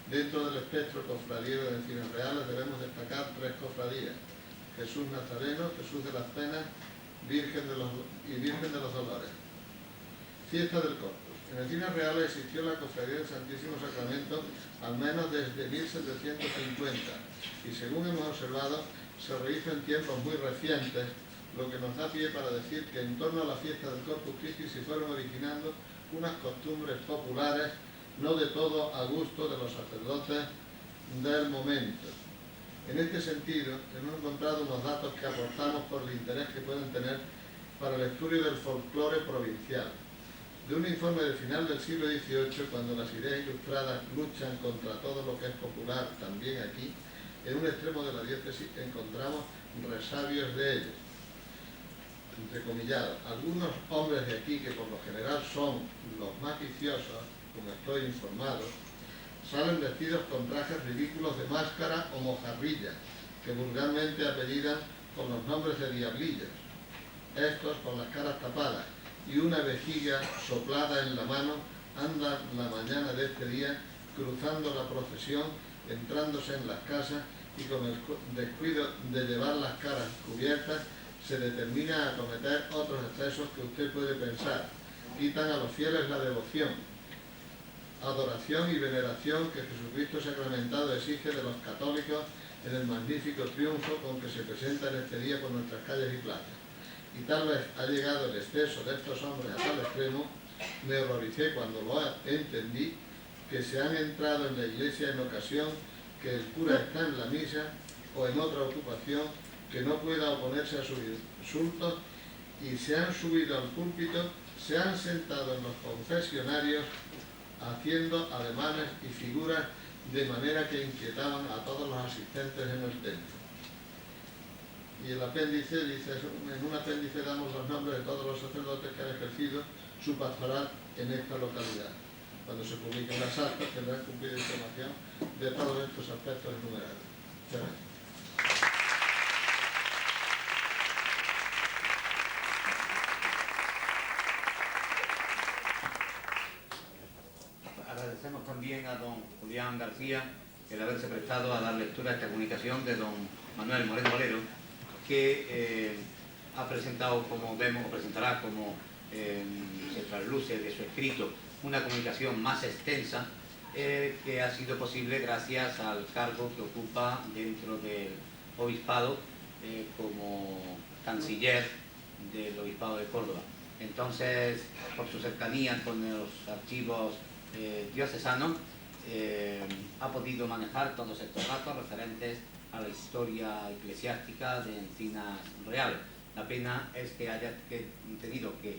Dentro del espectro cofradiero de Encinas Reales debemos destacar 3 cofradías: Jesús Nazareno, Jesús de las Penas, Virgen de los Dolores. Fiesta del Corpus. En Encinas Reales existió la Cofradía del Santísimo Sacramento al menos desde 1750 y, según hemos observado, se rehizo en tiempos muy recientes, lo que nos da pie para decir que en torno a la fiesta del Corpus Christi se fueron originando unas costumbres populares no de todo a gusto de los sacerdotes del momento. En este sentido, hemos encontrado unos datos que aportamos por el interés que pueden tener para el estudio del folclore provincial. De un informe del final del siglo XVIII, cuando las ideas ilustradas luchan contra todo lo que es popular, también aquí, en un extremo de la diócesis encontramos resabios de ellos. Entrecomillado, algunos hombres de aquí, que por lo general son los más viciosos, como estoy informado, salen vestidos con trajes ridículos de máscara o mojarrilla, que vulgarmente apellidan con los nombres de diablillos. Estos, con las caras tapadas y una vejiga soplada en la mano, andan la mañana de este día cruzando la procesión, entrándose en las casas y con el descuido de llevar las caras cubiertas se determina a cometer otros excesos que usted puede pensar. Quitan a los fieles la devoción, adoración y veneración que Jesucristo sacramentado exige de los católicos en el magnífico triunfo con que se presenta en este día por nuestras calles y plazas. Y tal vez ha llegado el exceso de estos hombres a tal extremo, me horroricé cuando lo entendí, que se han entrado en la iglesia en ocasión que el cura está en la misa o en otra ocupación que no pueda oponerse a sus insultos y se han subido al púlpito, se han sentado en los confesionarios haciendo ademanes y figuras de manera que inquietaban a todos los asistentes en el templo. Y el apéndice dice, en un apéndice damos los nombres de todos los sacerdotes que han ejercido su pastoral en esta localidad. Cuando se publiquen las actas tendrán cumplida información de todos estos aspectos enumerados. Gracias. Agradecemos también a don Julián García el haberse prestado a dar lectura a esta comunicación de don Manuel Moreno Valero, que ha presentado, como vemos, o presentará como se trasluce de su escrito, una comunicación más extensa que ha sido posible gracias al cargo que ocupa dentro del obispado como canciller del obispado de Córdoba. Entonces, por su cercanía con los archivos diocesanos, ha podido manejar todos estos datos referentes a la historia eclesiástica de Encinas Reales. La pena es que haya tenido que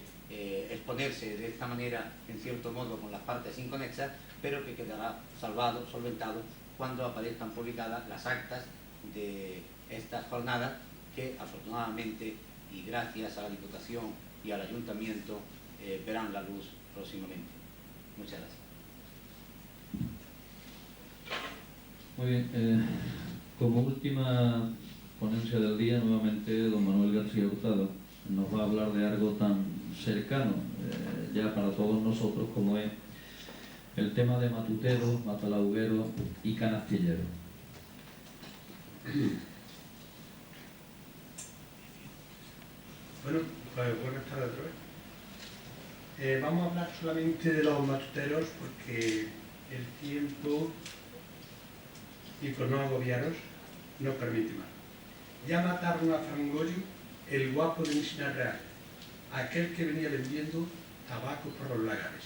exponerse de esta manera, en cierto modo, con las partes inconexas, pero que quedará solventado, cuando aparezcan publicadas las actas de estas jornadas, que afortunadamente, y gracias a la Diputación y al Ayuntamiento, verán la luz próximamente. Muchas gracias. Muy bien. Como última ponencia del día, nuevamente don Manuel García Hurtado nos va a hablar de algo tan cercano ya para todos nosotros como es el tema de matutero, matalauguero y canastillero. Bueno, pues buenas tardes otra vez. Vamos a hablar solamente de los matuteros porque el tiempo, y por no agobiaros, no permite más. Ya mataron a Frangollo, el guapo de Misinas Reales, aquel que venía vendiendo tabaco por los lagares.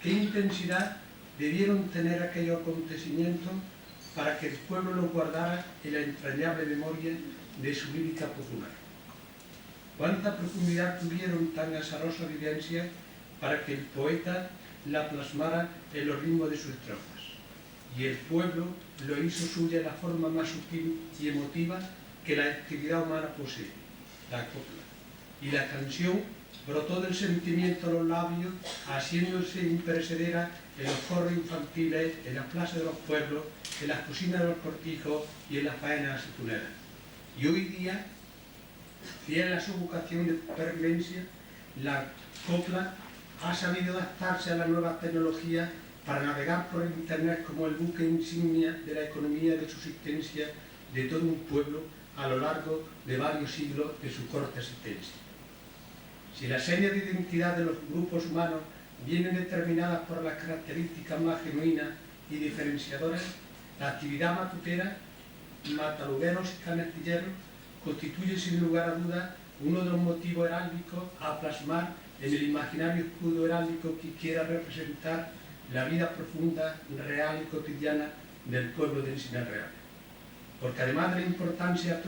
¿Qué intensidad debieron tener aquellos acontecimientos para que el pueblo lo guardara en la entrañable memoria de su lírica popular? ¿Cuánta profundidad tuvieron tan azarosa vivencia para que el poeta la plasmara en los ritmos de sus estrofas? Y el pueblo lo hizo suya en la forma más sutil y emotiva que la actividad humana posee, la copla. Y la canción brotó del sentimiento a los labios, haciéndose imperecedera en los coros infantiles, en las plazas de los pueblos, en las cocinas de los cortijos y en las faenas aceituneras. Y hoy día, fiel a su vocación de pervivencia, la copla ha sabido adaptarse a la nueva tecnología para navegar por el Internet como el buque insignia de la economía de subsistencia de todo un pueblo a lo largo de varios siglos de su corta existencia. Si las señas de identidad de los grupos humanos vienen determinadas por las características más genuinas y diferenciadoras, la actividad matutera, matalugueros y canastilleros, constituye sin lugar a dudas uno de los motivos heráldicos a plasmar en el imaginario escudo heráldico que quiera representar la vida profunda, real y cotidiana del pueblo de Misinas Reales. Porque además de la importancia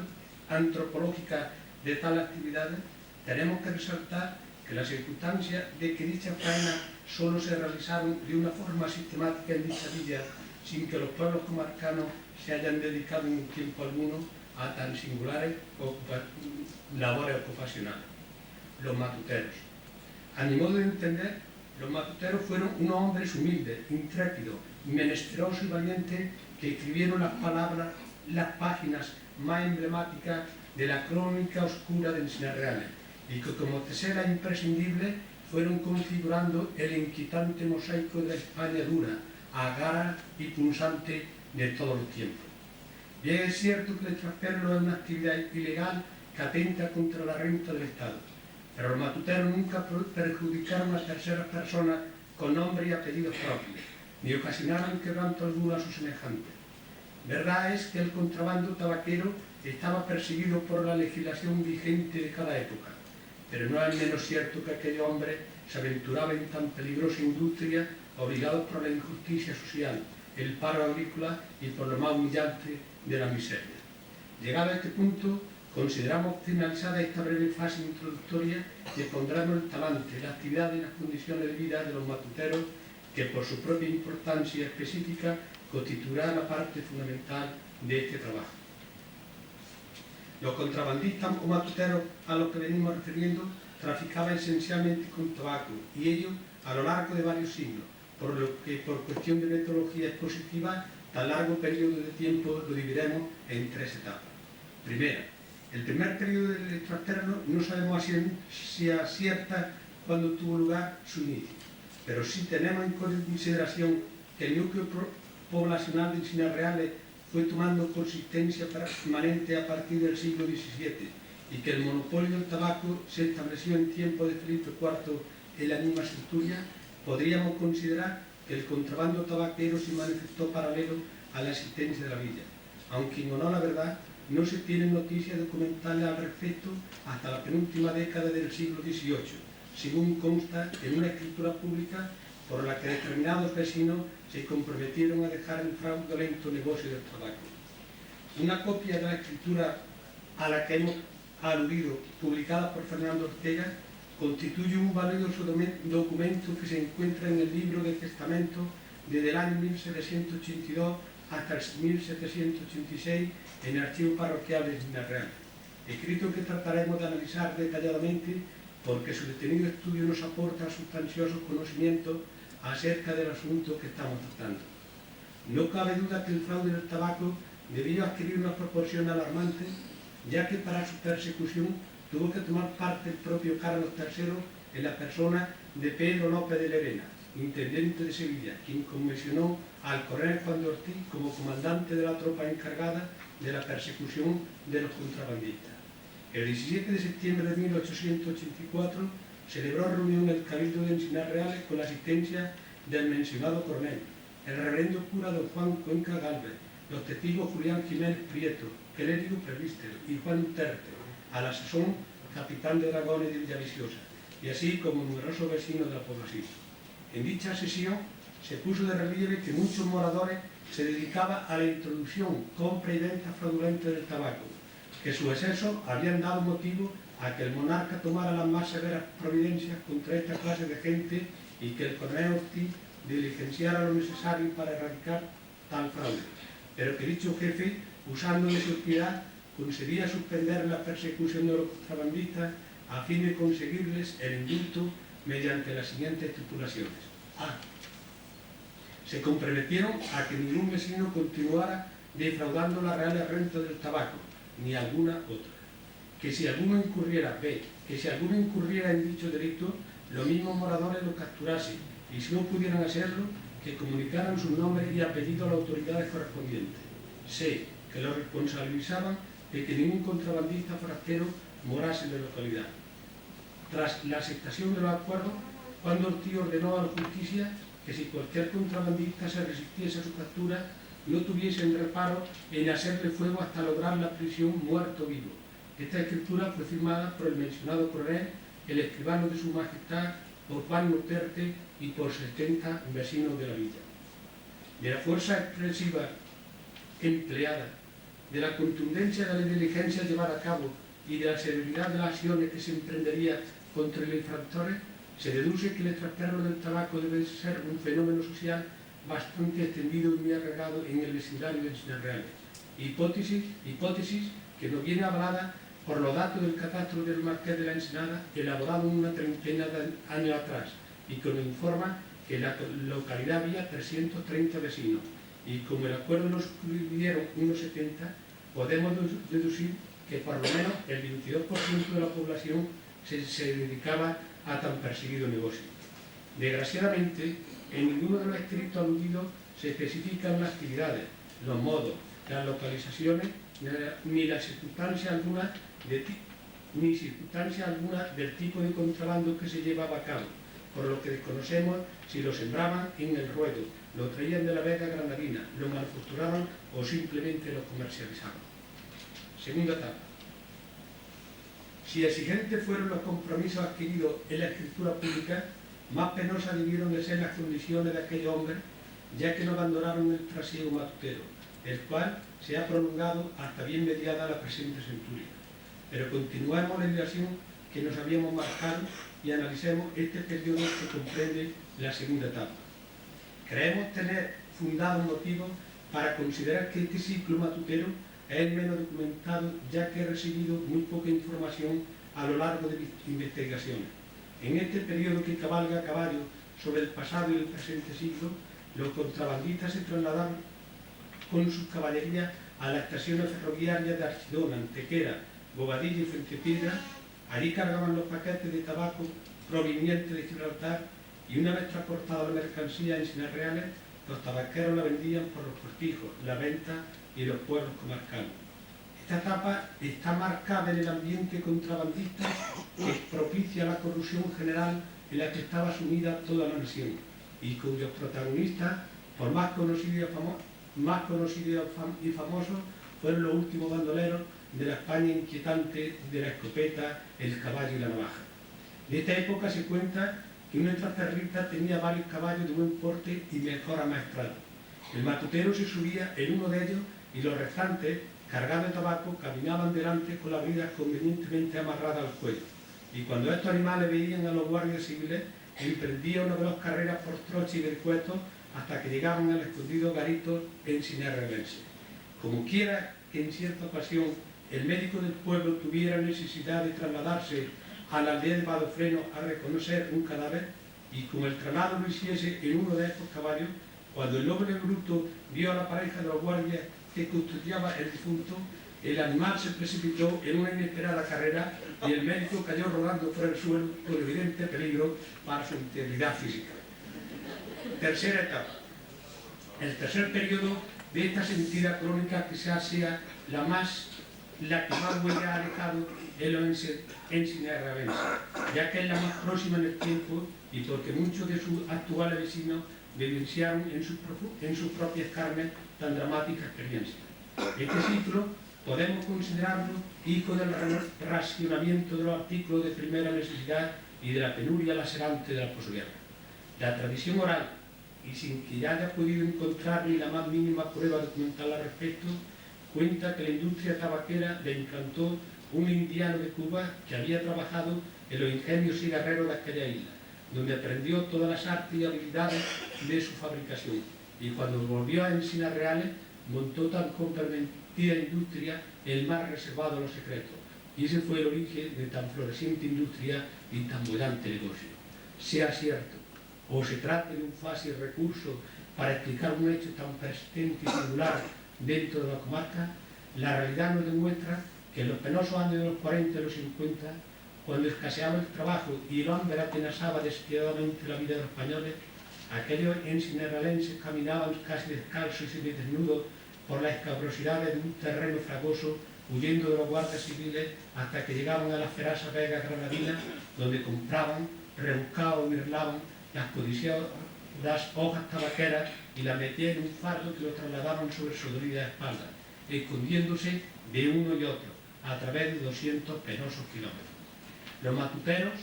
antropológica de tales actividades, tenemos que resaltar que la circunstancia de que dichas faenas solo se realizaron de una forma sistemática en dicha villa, sin que los pueblos comarcanos se hayan dedicado en tiempo alguno a tan singulares labores ocupacionales. Los matuteros. A mi modo de entender, los matuteros fueron unos hombres humildes, intrépidos, menesterosos y valientes que escribieron las páginas más emblemáticas de la crónica oscura de Misinas Reales y que como tesera imprescindible fueron configurando el inquietante mosaico de la España dura, agara y punzante de todos los tiempos. Bien es cierto que el extranjero es una actividad ilegal que atenta contra la renta del Estado, pero los matuteros nunca perjudicaron a terceras personas con nombre y apellidos propios, ni ocasionaron quebranto alguno a sus semejantes. Verdad es que el contrabando tabaquero estaba perseguido por la legislación vigente de cada época, pero no es menos cierto que aquellos hombres se aventuraban en tan peligrosa industria obligados por la injusticia social, el paro agrícola y por lo más humillante de la miseria. Llegado a este punto, consideramos finalizada esta breve fase introductoria y pondremos el talante, la actividad y las condiciones de vida de los matuteros que por su propia importancia específica constituirá la parte fundamental de este trabajo. Los contrabandistas o matuteros a los que venimos refiriendo traficaban esencialmente con tabaco y ello a lo largo de varios siglos, por lo que por cuestión de metodología expositiva, tan largo periodo de tiempo lo dividiremos en tres etapas. Primera, el primer periodo del extracterno no sabemos si acierta cuando tuvo lugar su inicio, pero sí tenemos en consideración que el núcleo poblacional de Misinas Reales fue tomando consistencia permanente a partir del siglo XVII y que el monopolio del tabaco se estableció en tiempo de Felipe IV en la misma Centuria, podríamos considerar que el contrabando tabaquero se manifestó paralelo a la existencia de la villa, aunque en honor a la verdad no se tienen noticias documentales al respecto hasta la penúltima década del siglo XVIII, según consta en una escritura pública por la que determinados vecinos se comprometieron a dejar el fraudulento negocio del tabaco. Una copia de la escritura a la que hemos aludido, publicada por Fernando Ortega, constituye un valioso documento que se encuentra en el libro de testamento desde el año 1782 hasta el 1786 en el archivo parroquial de Misinas Reales, escrito que trataremos de analizar detalladamente porque su detenido estudio nos aporta sustanciosos conocimientos acerca del asunto que estamos tratando. No cabe duda que el fraude del tabaco debió adquirir una proporción alarmante ya que para su persecución tuvo que tomar parte el propio Carlos III en la persona de Pedro López de Lerena, intendente de Sevilla, quien comisionó al coronel Juan de Ortiz como comandante de la tropa encargada de la persecución de los contrabandistas. El 17 de septiembre de 1884 celebró reunión el Cabildo de Encinas Reales con la asistencia del mencionado coronel, el reverendo cura don Juan Cuenca Gálvez, los testigos Julián Jiménez Prieto, Clérigo Prevíster y Juan Terte, a la sazón capitán de dragones de Villaviciosa, y así como numerosos vecinos de la población. En dicha sesión se puso de relieve que muchos moradores se dedicaban a la introducción, compra y venta fraudulenta del tabaco, que sus excesos habían dado motivo a que el monarca tomara las más severas providencias contra esta clase de gente y que el coronel Ortiz diligenciara lo necesario para erradicar tal fraude, pero que dicho jefe, usando de su piedad, concedía suspender la persecución de los contrabandistas a fin de conseguirles el indulto mediante las siguientes estipulaciones. A. Se comprometieron a que ningún vecino continuara defraudando las reales rentas del tabaco, ni alguna otra. Que si alguno incurriera, B. Que si alguno incurriera en dicho delito, los mismos moradores lo capturasen, y si no pudieran hacerlo, que comunicaran sus nombres y apellidos a las autoridades correspondientes. C. Que lo responsabilizaban de que ningún contrabandista forastero morase en la localidad. Tras la aceptación de los acuerdos, Juan de Ortiz ordenó a la justicia que si cualquier contrabandista se resistiese a su captura, no tuviesen reparo en hacerle fuego hasta lograr la prisión muerto vivo. Esta escritura fue firmada por el mencionado coronel, el escribano de su majestad, por Juan Terte y por 70 vecinos de la villa. De la fuerza expresiva empleada, de la contundencia de la diligencia llevada a cabo y de la severidad de las acciones que se emprendería contra los infractores, se deduce que el trasperro del tabaco debe ser un fenómeno social bastante extendido y muy agregado en el vecindario de Encinas Reales. Hipótesis que nos viene avalada por los datos del catastro del Marqués de la Ensenada, elaborado una treintena de años atrás, y que nos informa que en la localidad había 330 vecinos, y como el acuerdo nos suscribieron unos 70, podemos deducir que por lo menos el 22% de la población se dedicaba a tan perseguido negocio. Desgraciadamente, en ninguno de los escritos aludidos se especifican las actividades, los modos, las localizaciones, ni la circunstancia alguna del tipo de contrabando que se llevaba a cabo, por lo que desconocemos si lo sembraban en el ruedo, lo traían de la Vega Granadina, lo manufacturaban o simplemente lo comercializaban. Segunda etapa. Si exigentes fueron los compromisos adquiridos en la escritura pública, más penosas debieron de ser las condiciones de aquellos hombres, ya que no abandonaron el trasiego matutero, el cual se ha prolongado hasta bien mediada la presente centuria. Pero continuemos la dirección que nos habíamos marcado y analicemos este periodo que comprende la segunda etapa. Creemos tener fundados motivos para considerar que este ciclo matutero es el menos documentado, ya que he recibido muy poca información a lo largo de mis investigaciones. En este periodo que cabalga a caballo sobre el pasado y el presente siglo, los contrabandistas se trasladaron con sus caballerías a las estaciones ferroviarias de Archidona, Antequera, Bobadilla y Fuentepiedra. Allí cargaban los paquetes de tabaco provenientes de Gibraltar y una vez transportada la mercancía en Encinas Reales, los tabaqueros la vendían por los cortijos, la venta y los pueblos comarcanos. Esta etapa está marcada en el ambiente contrabandista que propicia la corrupción general en la que estaba sumida toda la nación y cuyos protagonistas, por más conocidos y famosos, fueron los últimos bandoleros de la España inquietante de la escopeta, el caballo y la navaja. De esta época se cuenta que una extraterrita tenía varios caballos de buen porte y mejor amaestrado. El matutero se subía en uno de ellos y los restantes, cargados de tabaco, caminaban delante con las bridas convenientemente amarradas al cuello. Y cuando estos animales veían a los guardias civiles, emprendían una veloz carrera por troches y vericuetos hasta que llegaban al escondido garito en Encinas Reales. Como quiera que en cierta ocasión el médico del pueblo tuviera necesidad de trasladarse a la aldea de Badofreno a reconocer un cadáver, y como el traslado lo hiciese en uno de estos caballos, cuando el noble bruto vio a la pareja de los guardias que custodiaba el difunto, el animal se precipitó en una inesperada carrera y el médico cayó rodando por el suelo con evidente peligro para su integridad física. Tercera etapa. El tercer periodo de esta sentida crónica quizás sea la que más huella ha dejado en los ensinarrabenses, ya que es la más próxima en el tiempo y porque muchos de sus actuales vecinos vivenciaron en sus propias carnes tan dramática experiencia. Este ciclo podemos considerarlo hijo del racionamiento de los artículos de primera necesidad y de la penuria lacerante de la posguerra. La tradición oral, y sin que ya haya podido encontrar ni la más mínima prueba documental al respecto, cuenta que la industria tabaquera le implantó un indiano de Cuba que había trabajado en los ingenios cigarreros de aquella isla, donde aprendió todas las artes y habilidades de su fabricación, y cuando volvió a Encinas Reales montó tan comprometida industria el más reservado de los secretos, y ese fue el origen de tan floreciente industria y tan bullante negocio. Sea cierto, o se trate de un fácil recurso para explicar un hecho tan persistente y singular dentro de la comarca, la realidad nos demuestra que en los penosos años de los 40 y los 50, cuando escaseaba el trabajo y el hambre atenazaba despiadadamente la vida de los españoles, aquellos ensinarralenses caminaban casi descalzos y semidesnudos por las escabrosidades de un terreno fragoso, huyendo de los guardias civiles hasta que llegaban a las ferasas vegas granadinas, donde compraban, rebuscaban y mirlaban las codiciadas hojas tabaqueras y las metían en un fardo que lo trasladaban sobre su dolida espalda, escondiéndose de uno y otro a través de 200 penosos kilómetros. Los matuteros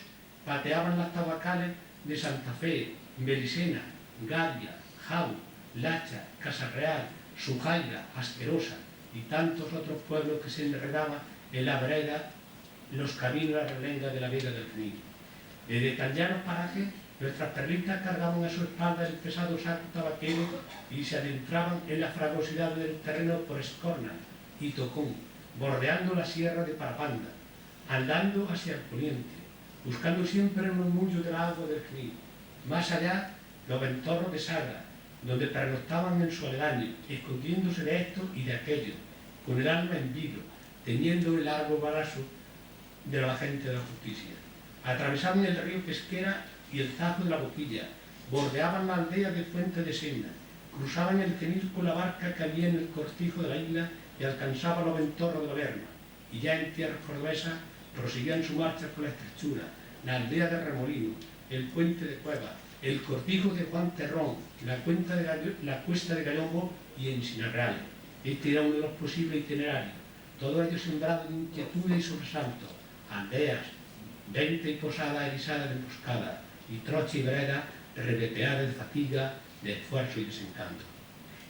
pateaban las tabacales de Santa Fe, Belicena, Gavia, Jau, Lacha, Casarreal, Sujaira, Asquerosa y tantos otros pueblos que se enredaban en la vereda, los caminos a la relenga de la Vega del Genil. Desde tan llanos parajes, nuestras perlitas cargaban a su espalda el pesado saco tabaquero y se adentraban en la fragosidad del terreno por Escorna y Tocón, bordeando la sierra de Parapanda, andando hacia el poniente, buscando siempre un murmullo del agua del Genil. Más allá, los ventorros de Sagra, donde pernoctaban en su aledaño, escondiéndose de esto y de aquello, con el alma en vilo, teniendo el largo balazo de la gente de la justicia. Atravesaban el río Pesquera y el Tajo de la Boquilla, bordeaban la aldea de Fuente de Sena, cruzaban el Genil con la barca que había en el cortijo de la isla y alcanzaban los ventorros de la Lerma, y ya en tierras cordobesas proseguían su marcha por la estrechura, la aldea de Remolino, el puente de Cueva, el cortijo de Juan Terrón, la cuesta de Gallombo y Encinas Reales. Este era uno de los posibles itinerarios, todo ello sembrado de inquietudes y sobresaltos, aldeas, venta y posada erizada de emboscada, y trocha y vereda reveteada de fatiga, de esfuerzo y desencanto.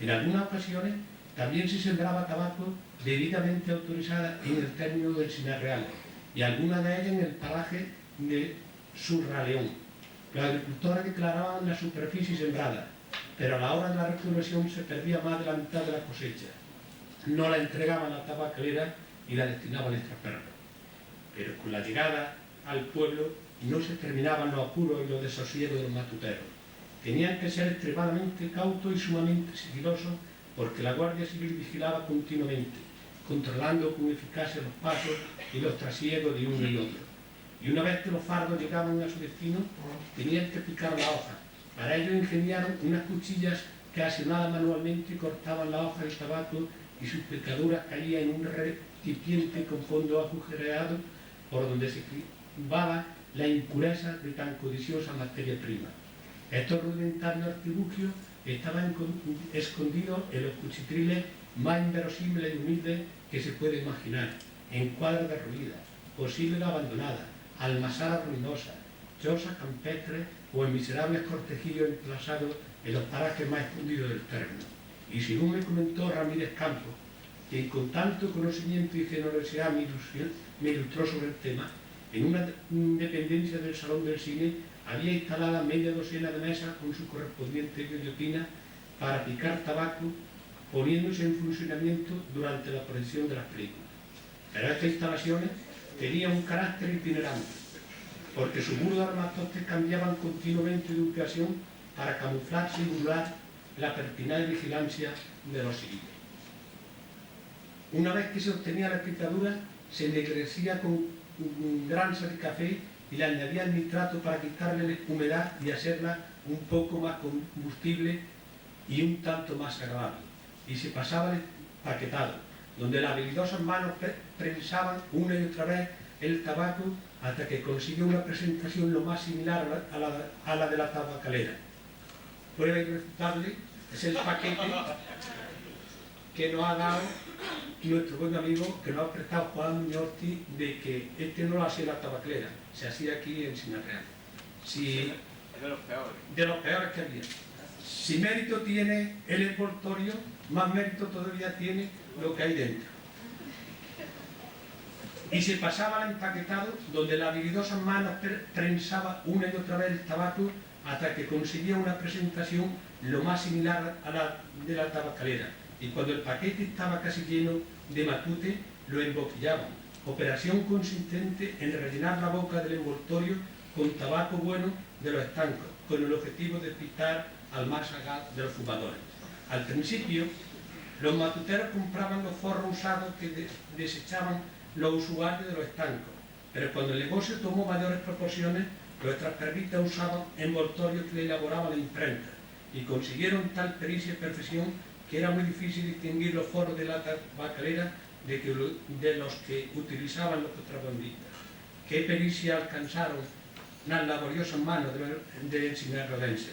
En algunas ocasiones también se sembraba tabaco debidamente autorizada en el término del Encinas Reales, y algunas de ellas en el paraje de Surraleón. Los agricultores declaraban la superficie sembrada, pero a la hora de la recolección se perdía más de la mitad de la cosecha. No la entregaban a la tabacalera y la destinaban a extraperlo. Pero con la llegada al pueblo no se terminaban los apuros y los desasosiegos de los matuteros. Tenían que ser extremadamente cautos y sumamente sigilosos porque la Guardia Civil vigilaba continuamente, controlando con eficacia los pasos y los trasiegos de uno y otro. Y una vez que los fardos llegaban a su destino, tenían que picar la hoja. Para ello ingeniaron unas cuchillas que accionadas manualmente cortaban la hoja del tabaco y sus picaduras caían en un recipiente con fondo agujereado por donde se cribaba la impureza de tan codiciosa materia prima. Estos rudimentarios artilugios estaban escondidos en los cuchitriles más inverosímiles y humildes que se puede imaginar, en cuadras derruidas, posibles abandonadas, almazaras ruinosas, chozas campestres o en miserables cortejillos emplazados en los parajes más escondidos del término. Y según me comentó Ramírez Campos, quien con tanto conocimiento y generosidad me ilustró sobre el tema, en una dependencia del Salón del Cine había instalada media docena de mesas con su correspondiente guillotina para picar tabaco, poniéndose en funcionamiento durante la proyección de las películas. Pero estas instalaciones tenían un carácter itinerante, porque sus burdos armatoste cambiaban continuamente de ubicación para camuflarse y burlar la pertinaz vigilancia de los civiles. Una vez que se obtenía la picadura, se ennegrecía con granza de café y le añadían nitrato para quitarle la humedad y hacerla un poco más combustible y un tanto más agradable. Y se pasaba el paquetado, donde las habilidosas manos prensaban una y otra vez el tabaco hasta que consiguió una presentación lo más similar a la de la tabacalera. Prueba irrefutable es el paquete que nos ha dado nuestro buen amigo, que nos ha prestado Juan Muñorti, de que este no lo hacía la tabacalera, se hacía aquí en Sinarreal. Si, Es de los peores. de los peores que había. Si mérito tiene el envoltorio, más mérito todavía tiene lo que hay dentro. Y se pasaba al empaquetado, donde las habilidosas manos prensaba una y otra vez el tabaco hasta que conseguía una presentación lo más similar a la de la tabacalera. Y cuando el paquete estaba casi lleno de matute, lo emboquillaban. Operación consistente en rellenar la boca del envoltorio con tabaco bueno de los estancos, con el objetivo de pitar al más sagaz de los fumadores. Al principio, los matuteros compraban los forros usados que desechaban los usuarios de los estancos, pero cuando el negocio tomó mayores proporciones, nuestras perritas usaban envoltorios que le elaboraba la imprenta y consiguieron tal pericia y perfección que era muy difícil distinguir los forros de la tabacalera de los que utilizaban los contrabandistas. ¿Qué pericia alcanzaron las laboriosas manos del sinarrodense?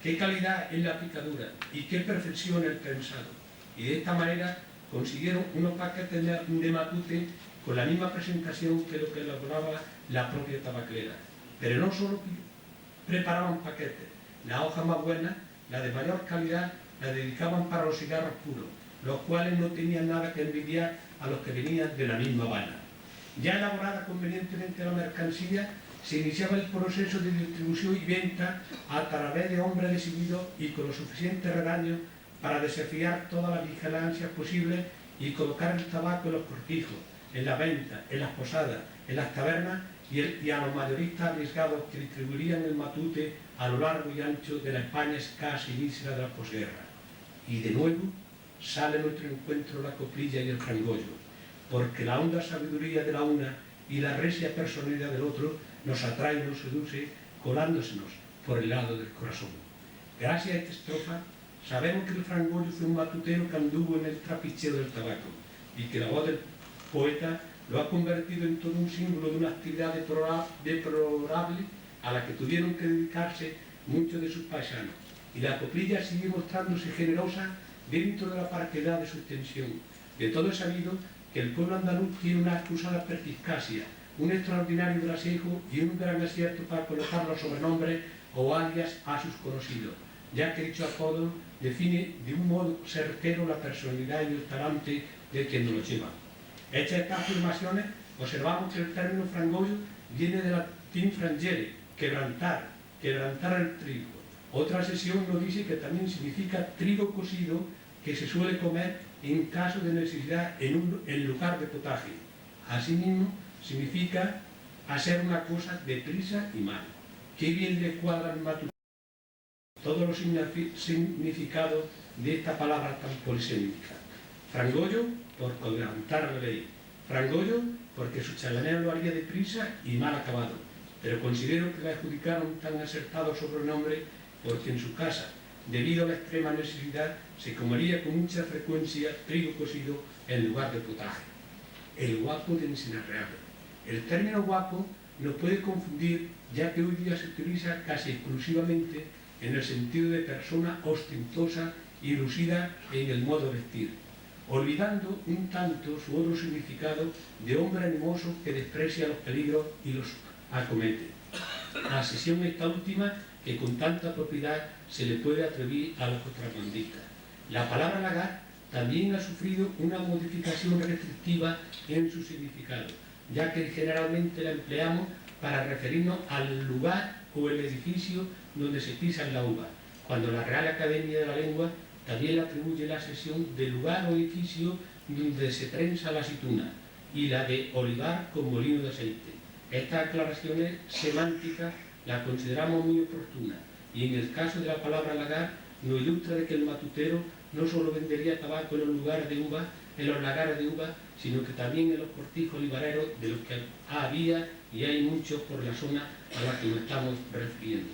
¿Qué calidad en la picadura y qué perfección el prensado? Y de esta manera consiguieron unos paquetes de matute con la misma presentación que lo que elaboraba la propia tabacalera. Pero no solo preparaban paquetes, las hojas más buenas, las de mayor calidad, las dedicaban para los cigarros puros, los cuales no tenían nada que envidiar a los que venían de la misma Habana. Ya elaborada convenientemente la mercancía, se iniciaba el proceso de distribución y venta a través de hombres decididos y con los suficientes redaños para desafiar todas las vigilancias posibles y colocar el tabaco en los cortijos, en la venta, en las posadas, en las tabernas y a los mayoristas arriesgados que distribuirían el matute a lo largo y ancho de la España escasa y mísera de la posguerra. Y de nuevo sale a nuestro encuentro la coplilla y el frangollo, porque la honda sabiduría de la una y la recia personalidad del otro nos atrae y nos seduce, colándosenos por el lado del corazón. Gracias a esta estrofa, sabemos que el frangollo fue un matutero que anduvo en el trapicheo del tabaco y que la voz del poeta lo ha convertido en todo un símbolo de una actividad deplorable a la que tuvieron que dedicarse muchos de sus paisanos. Y la coplilla sigue mostrándose generosa dentro de la parquedad de su extensión. De todo es sabido que el pueblo andaluz tiene una acusada perspicacia, un extraordinario grasejo y un gran acierto para colocar los sobrenombres o alias a sus conocidos, ya que dicho apodo define de un modo certero la personalidad y el talante de quien nos lo lleva. Hechas estas afirmaciones, observamos que el término frangollo viene del latín frangere, quebrantar, quebrantar el trigo. Otra sesión nos dice que también significa trigo cocido que se suele comer en caso de necesidad en lugar de potaje. Asimismo, significa hacer una cosa deprisa y mal. Qué bien le cuadran todos los significados de esta palabra tan polisémica. Frangollo, por quebrantar la ley. Frangollo, porque su chalaneo lo haría deprisa y mal acabado. Pero considero que le adjudicaron tan acertado sobrenombre porque en su casa, debido a la extrema necesidad, se comería con mucha frecuencia trigo cocido en lugar de potaje. El guapo de Sinarreal. El término guapo nos puede confundir, ya que hoy día se utiliza casi exclusivamente en el sentido de persona ostentosa y lucida en el modo de vestir, olvidando un tanto su otro significado de hombre animoso que desprecia los peligros y los acomete. A sesión esta última que con tanta propiedad se le puede atribuir a los contrabandistas. La palabra lagar también ha sufrido una modificación restrictiva en su significado, ya que generalmente la empleamos para referirnos al lugar o el edificio donde se pisa la uva, cuando la Real Academia de la Lengua también le atribuye la sesión de lugar o edificio donde se prensa la aceituna y la de olivar con molino de aceite. Estas aclaraciones semánticas las consideramos muy oportunas y en el caso de la palabra lagar nos ilustra de que el matutero no solo vendería tabaco en los lugares de uva, en los lagares de uva, sino que también en los cortijos olivareros, de los que había y hay muchos por la zona a la que nos estamos refiriendo.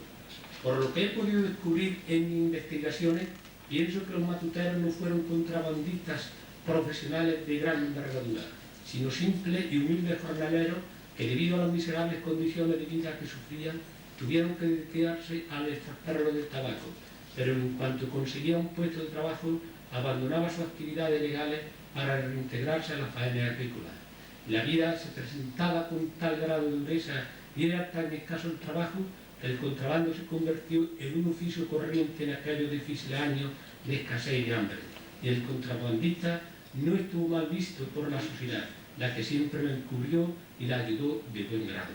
Por lo que he podido descubrir en mis investigaciones, pienso que los matuteros no fueron contrabandistas profesionales de gran envergadura, sino simples y humildes jornaleros que, debido a las miserables condiciones de vida que sufrían, tuvieron que dedicarse al extractarlo del tabaco, pero en cuanto conseguía un puesto de trabajo, abandonaba sus actividades legales para reintegrarse a la faena agrícola. La vida se presentaba con tal grado de dureza y era tan escaso el trabajo que el contrabando se convirtió en un oficio corriente en aquellos difíciles años de escasez y de hambre. Y el contrabandista no estuvo mal visto por la sociedad, la que siempre lo encubrió y la ayudó de buen grado.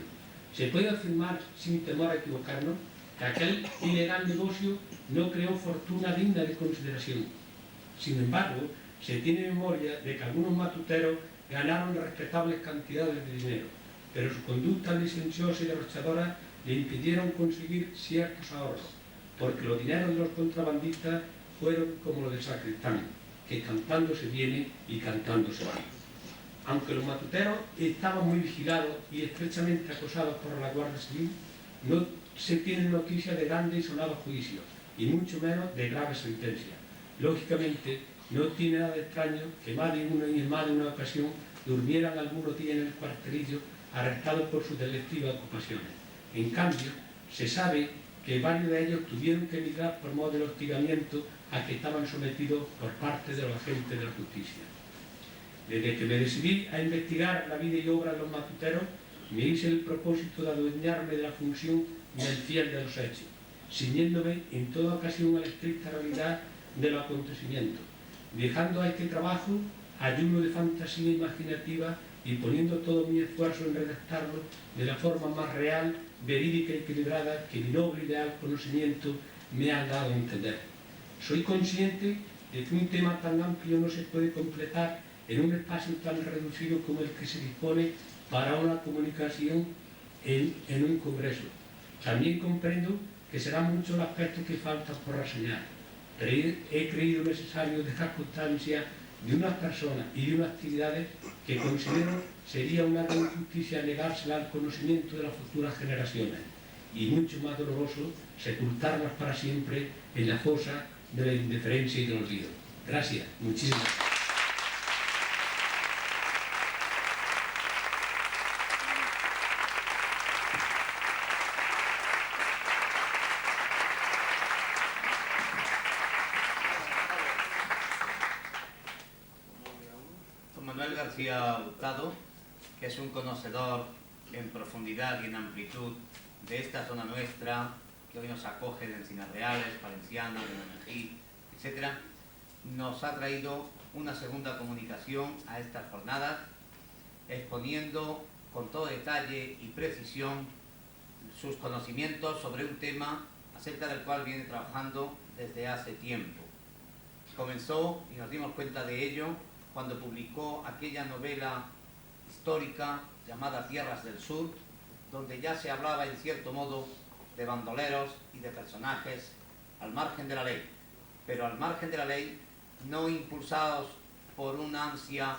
Se puede afirmar, sin temor a equivocarnos, que aquel ilegal negocio no creó fortuna digna de consideración. Sin embargo, se tiene memoria de que algunos matuteros ganaron respetables cantidades de dinero, pero su conducta licenciosa y derrochadora le impidieron conseguir ciertos ahorros, porque los dineros de los contrabandistas fueron como los de sacristán, que cantando se viene y cantando se va. Aunque los matuteros estaban muy vigilados y estrechamente acosados por la Guardia Civil, no se tiene noticia de grandes y sonados juicios, y mucho menos de graves sentencias. Lógicamente, no tiene nada de extraño que más de uno y en más de una ocasión durmieran algunos días en el cuartelillo arrestados por sus delictivas ocupaciones. En cambio, se sabe que varios de ellos tuvieron que emigrar por modo de hostigamiento a que estaban sometidos por parte de los agentes de la justicia. Desde que me decidí a investigar la vida y obra de los matuteros, me hice el propósito de adueñarme de la función del fiel de los hechos, ciñéndome en toda ocasión a la estricta realidad de los acontecimientos, dejando a este trabajo ayuno de fantasía imaginativa y poniendo todo mi esfuerzo en redactarlo de la forma más real, verídica y equilibrada que mi noble ideal conocimiento me ha dado a entender. Soy consciente de que un tema tan amplio no se puede completar en un espacio tan reducido como el que se dispone para una comunicación en un congreso. También comprendo que serán muchos los aspectos que faltan por reseñar, pero he creído necesario dejar constancia de unas personas y de unas actividades que considero sería una gran injusticia negársela al conocimiento de las futuras generaciones y mucho más doloroso sepultarlas para siempre en la fosa de la indiferencia y del olvido. Gracias, muchísimas gracias. Manuel García Hurtado, que es un conocedor en profundidad y en amplitud de esta zona nuestra, que hoy nos acoge de Encinas Reales, Valenciana, de Menejí, etc., nos ha traído una segunda comunicación a estas jornadas, exponiendo con todo detalle y precisión sus conocimientos sobre un tema acerca del cual viene trabajando desde hace tiempo. Comenzó, y nos dimos cuenta de ello, cuando publicó aquella novela histórica llamada Tierras del Sur, donde ya se hablaba en cierto modo de bandoleros y de personajes al margen de la ley, pero al margen de la ley no impulsados por una ansia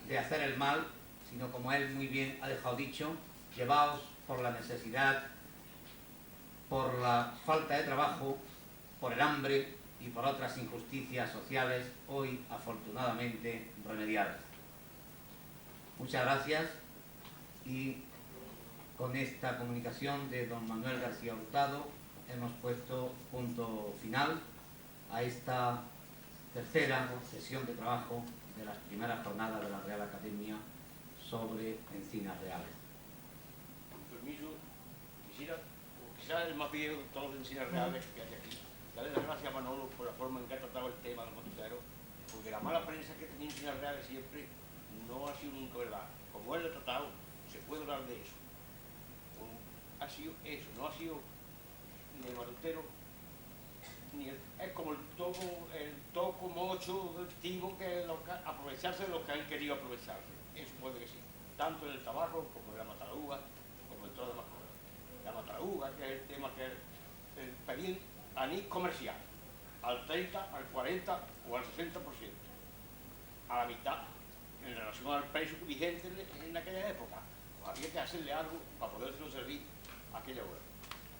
de hacer el mal, sino, como él muy bien ha dejado dicho, llevados por la necesidad, por la falta de trabajo, por el hambre y por otras injusticias sociales hoy afortunadamente remediadas. Muchas gracias, y con esta comunicación de don Manuel García Hurtado hemos puesto punto final a esta tercera sesión de trabajo de las primeras jornadas de la Real Academia sobre Encinas Reales. Con permiso, quizá el más viejo de todos los Encinas Reales que hay aquí. Darle las gracias a Manolo por la forma en que ha tratado el tema del matuteros, porque la mala prensa que tenía Encinas Reales siempre no ha sido nunca verdad. Como él lo ha tratado, se puede hablar de eso. Ha sido eso, no ha sido ni el matutero, ni es como el toco mocho activo, que aprovecharse de lo que han querido aprovecharse. Eso puede que sí, tanto en el tabaco como en la matalaúva, como en todas las demás cosas. La matalaúva, que es el tema que es el pedir anís comercial, al 30, al 40 o al 60%, a la mitad en relación al precio vigente en aquella época. Pues había que hacerle algo para podérselo servir a aquella hora.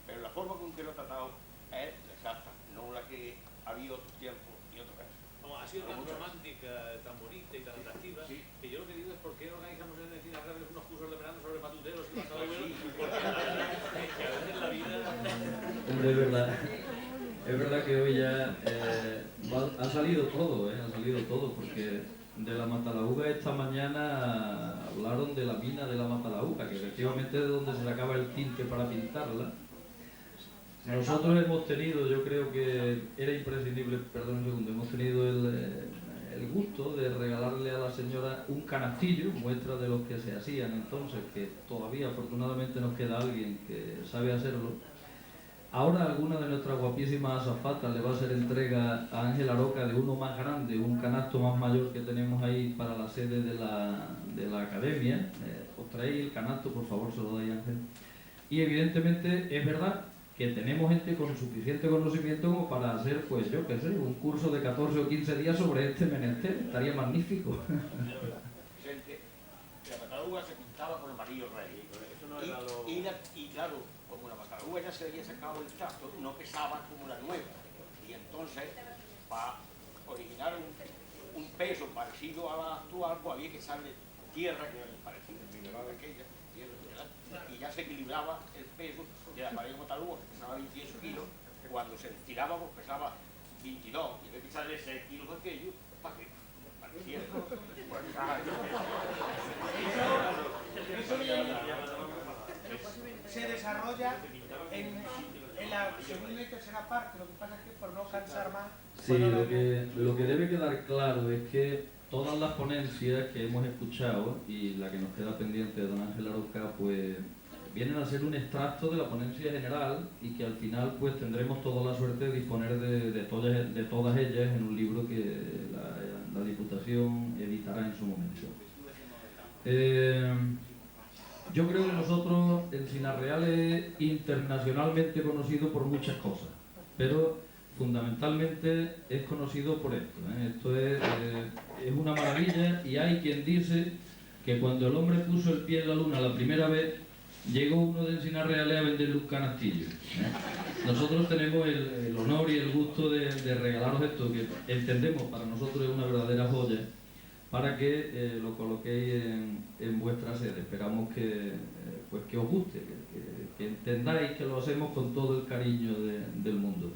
Pero la forma con que lo he tratado es la exacta, no la que había otro tiempo y otro caso. Vamos, ha sido tan romántica, tan bonita y tan atractiva, sí, que yo lo que digo es por qué organizamos en el Cine Arrabes unos cursos de verano sobre matuteros y matadores, porque a veces la vida... Hombre, es verdad que hoy ya ha salido todo, ha salido todo, porque de la Matalaúga esta mañana hablaron de la mina de la Matalaúga, que efectivamente es de donde se le acaba el tinte para pintarla. Nosotros hemos tenido, yo creo que era imprescindible, perdón un segundo, hemos tenido el gusto de regalarle a la señora un canastillo, muestra de los que se hacían entonces, que todavía afortunadamente nos queda alguien que sabe hacerlo. Ahora alguna de nuestras guapísimas azafatas le va a hacer entrega a Ángel Aroca de uno más grande, un canasto más mayor que tenemos ahí para la sede de la academia. Os traéis el canasto, por favor, se lo dais, Ángel. Y evidentemente es verdad que tenemos gente con suficiente conocimiento como para hacer, pues yo qué sé, un curso de 14 o 15 días sobre este menester. Estaría magnífico. Vicente, la Matalaúga se pintaba con amarillo rey. Eso no era lo... Y claro, como la Matalaúga ya se había sacado el trasto, no pesaba como la nueva. Y entonces, para originar un peso parecido a la actual, pues había que echarle tierra, que era parecida al mineral aquella, tierra mineral, y ya se equilibraba el peso de la pared de Matalaúga, que pesaba 28 kilos, cuando se estiraba pues pesaba 22, y había que echarle 6 kilos de aquello para que pareciera. Se desarrolla en la segunda y tercera parte, lo que pasa es que por no cansar más... Sí, lo que debe quedar claro es que todas las ponencias que hemos escuchado y la que nos queda pendiente de don Ángel Aroca, pues vienen a ser un extracto de la ponencia general y que al final pues tendremos toda la suerte de disponer de todas ellas en un libro que la Diputación editará en su momento. Yo creo que nosotros, el Sinarreal es internacionalmente conocido por muchas cosas, pero fundamentalmente es conocido por esto. Esto es una maravilla, y hay quien dice que cuando el hombre puso el pie en la luna la primera vez, llegó uno de Encinas Reales a venderle un canastillo. Nosotros tenemos el honor y el gusto de regalaros esto, que entendemos para nosotros es una verdadera joya, para que lo coloquéis en vuestra sede. Esperamos que os guste, que entendáis que lo hacemos con todo el cariño del mundo.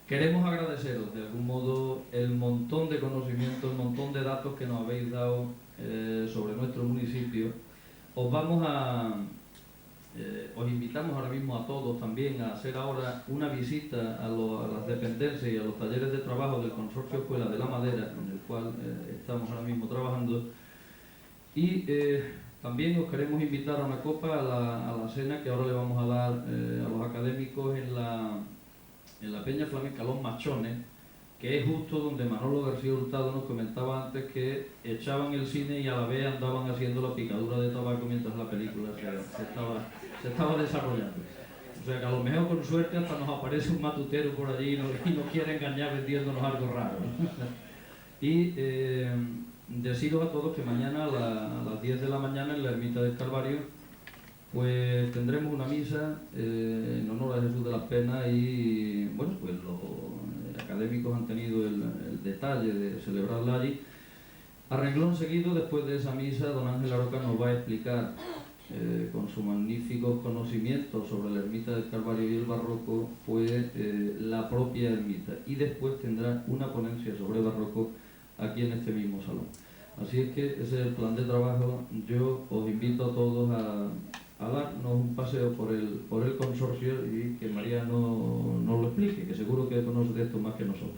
Queremos agradeceros de algún modo el montón de conocimientos, el montón de datos que nos habéis dado sobre nuestro municipio. Os invitamos ahora mismo a todos también a hacer ahora una visita a las dependencias y a los talleres de trabajo del Consorcio Escuela de la Madera, en el cual estamos ahora mismo trabajando. Y también os queremos invitar a una copa, a la cena que ahora le vamos a dar a los académicos en la Peña Flamenca Los Machones, que es justo donde Manolo García Hurtado nos comentaba antes que echaban el cine y a la vez andaban haciendo la picadura de tabaco mientras la película se estaba desarrollando. O sea que a lo mejor con suerte hasta nos aparece un matutero por allí y nos quiere engañar vendiéndonos algo raro. Y deciros a todos que mañana a las 10 de la mañana en la Ermita del Calvario pues tendremos una misa en honor a Jesús de las Penas, y bueno, pues los académicos han tenido el detalle de celebrarla allí. A renglón seguido, después de esa misa, don Ángel Aroca nos va a explicar con sus magníficos conocimientos sobre la Ermita del Calvario y el barroco, pues la propia ermita, y después tendrá una ponencia sobre barroco aquí en este mismo salón. Así es que ese es el plan de trabajo. Yo os invito a todos a darnos un paseo por el consorcio y que María nos lo explique, que seguro que conoce de esto más que nosotros.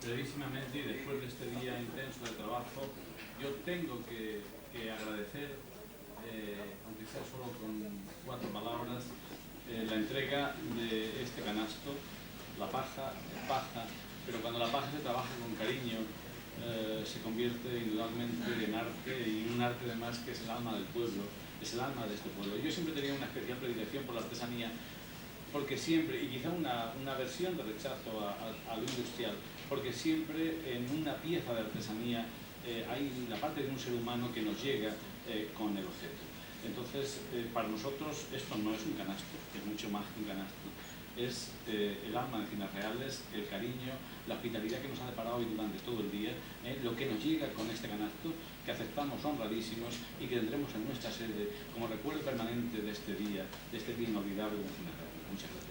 Brevísimamente, y después de este día intenso de trabajo, yo tengo que agradecer, aunque sea solo con 4 palabras, la entrega de este canasto. La paja es paja, pero cuando la paja se trabaja con cariño se convierte indudablemente en arte, y un arte además que es el alma del pueblo, es el alma de este pueblo. Yo siempre tenía una especial predilección por la artesanía, porque siempre, y quizá una versión de rechazo a lo industrial, porque siempre en una pieza de artesanía hay la parte de un ser humano que nos llega con el objeto. Entonces, para nosotros esto no es un canasto, es mucho más que un canasto. Es el alma de Encinas Reales, el cariño, la hospitalidad que nos ha deparado hoy durante todo el día, lo que nos llega con este canasto, que aceptamos honradísimos y que tendremos en nuestra sede como recuerdo permanente de este día inolvidable de Encinas Reales. Muchas gracias.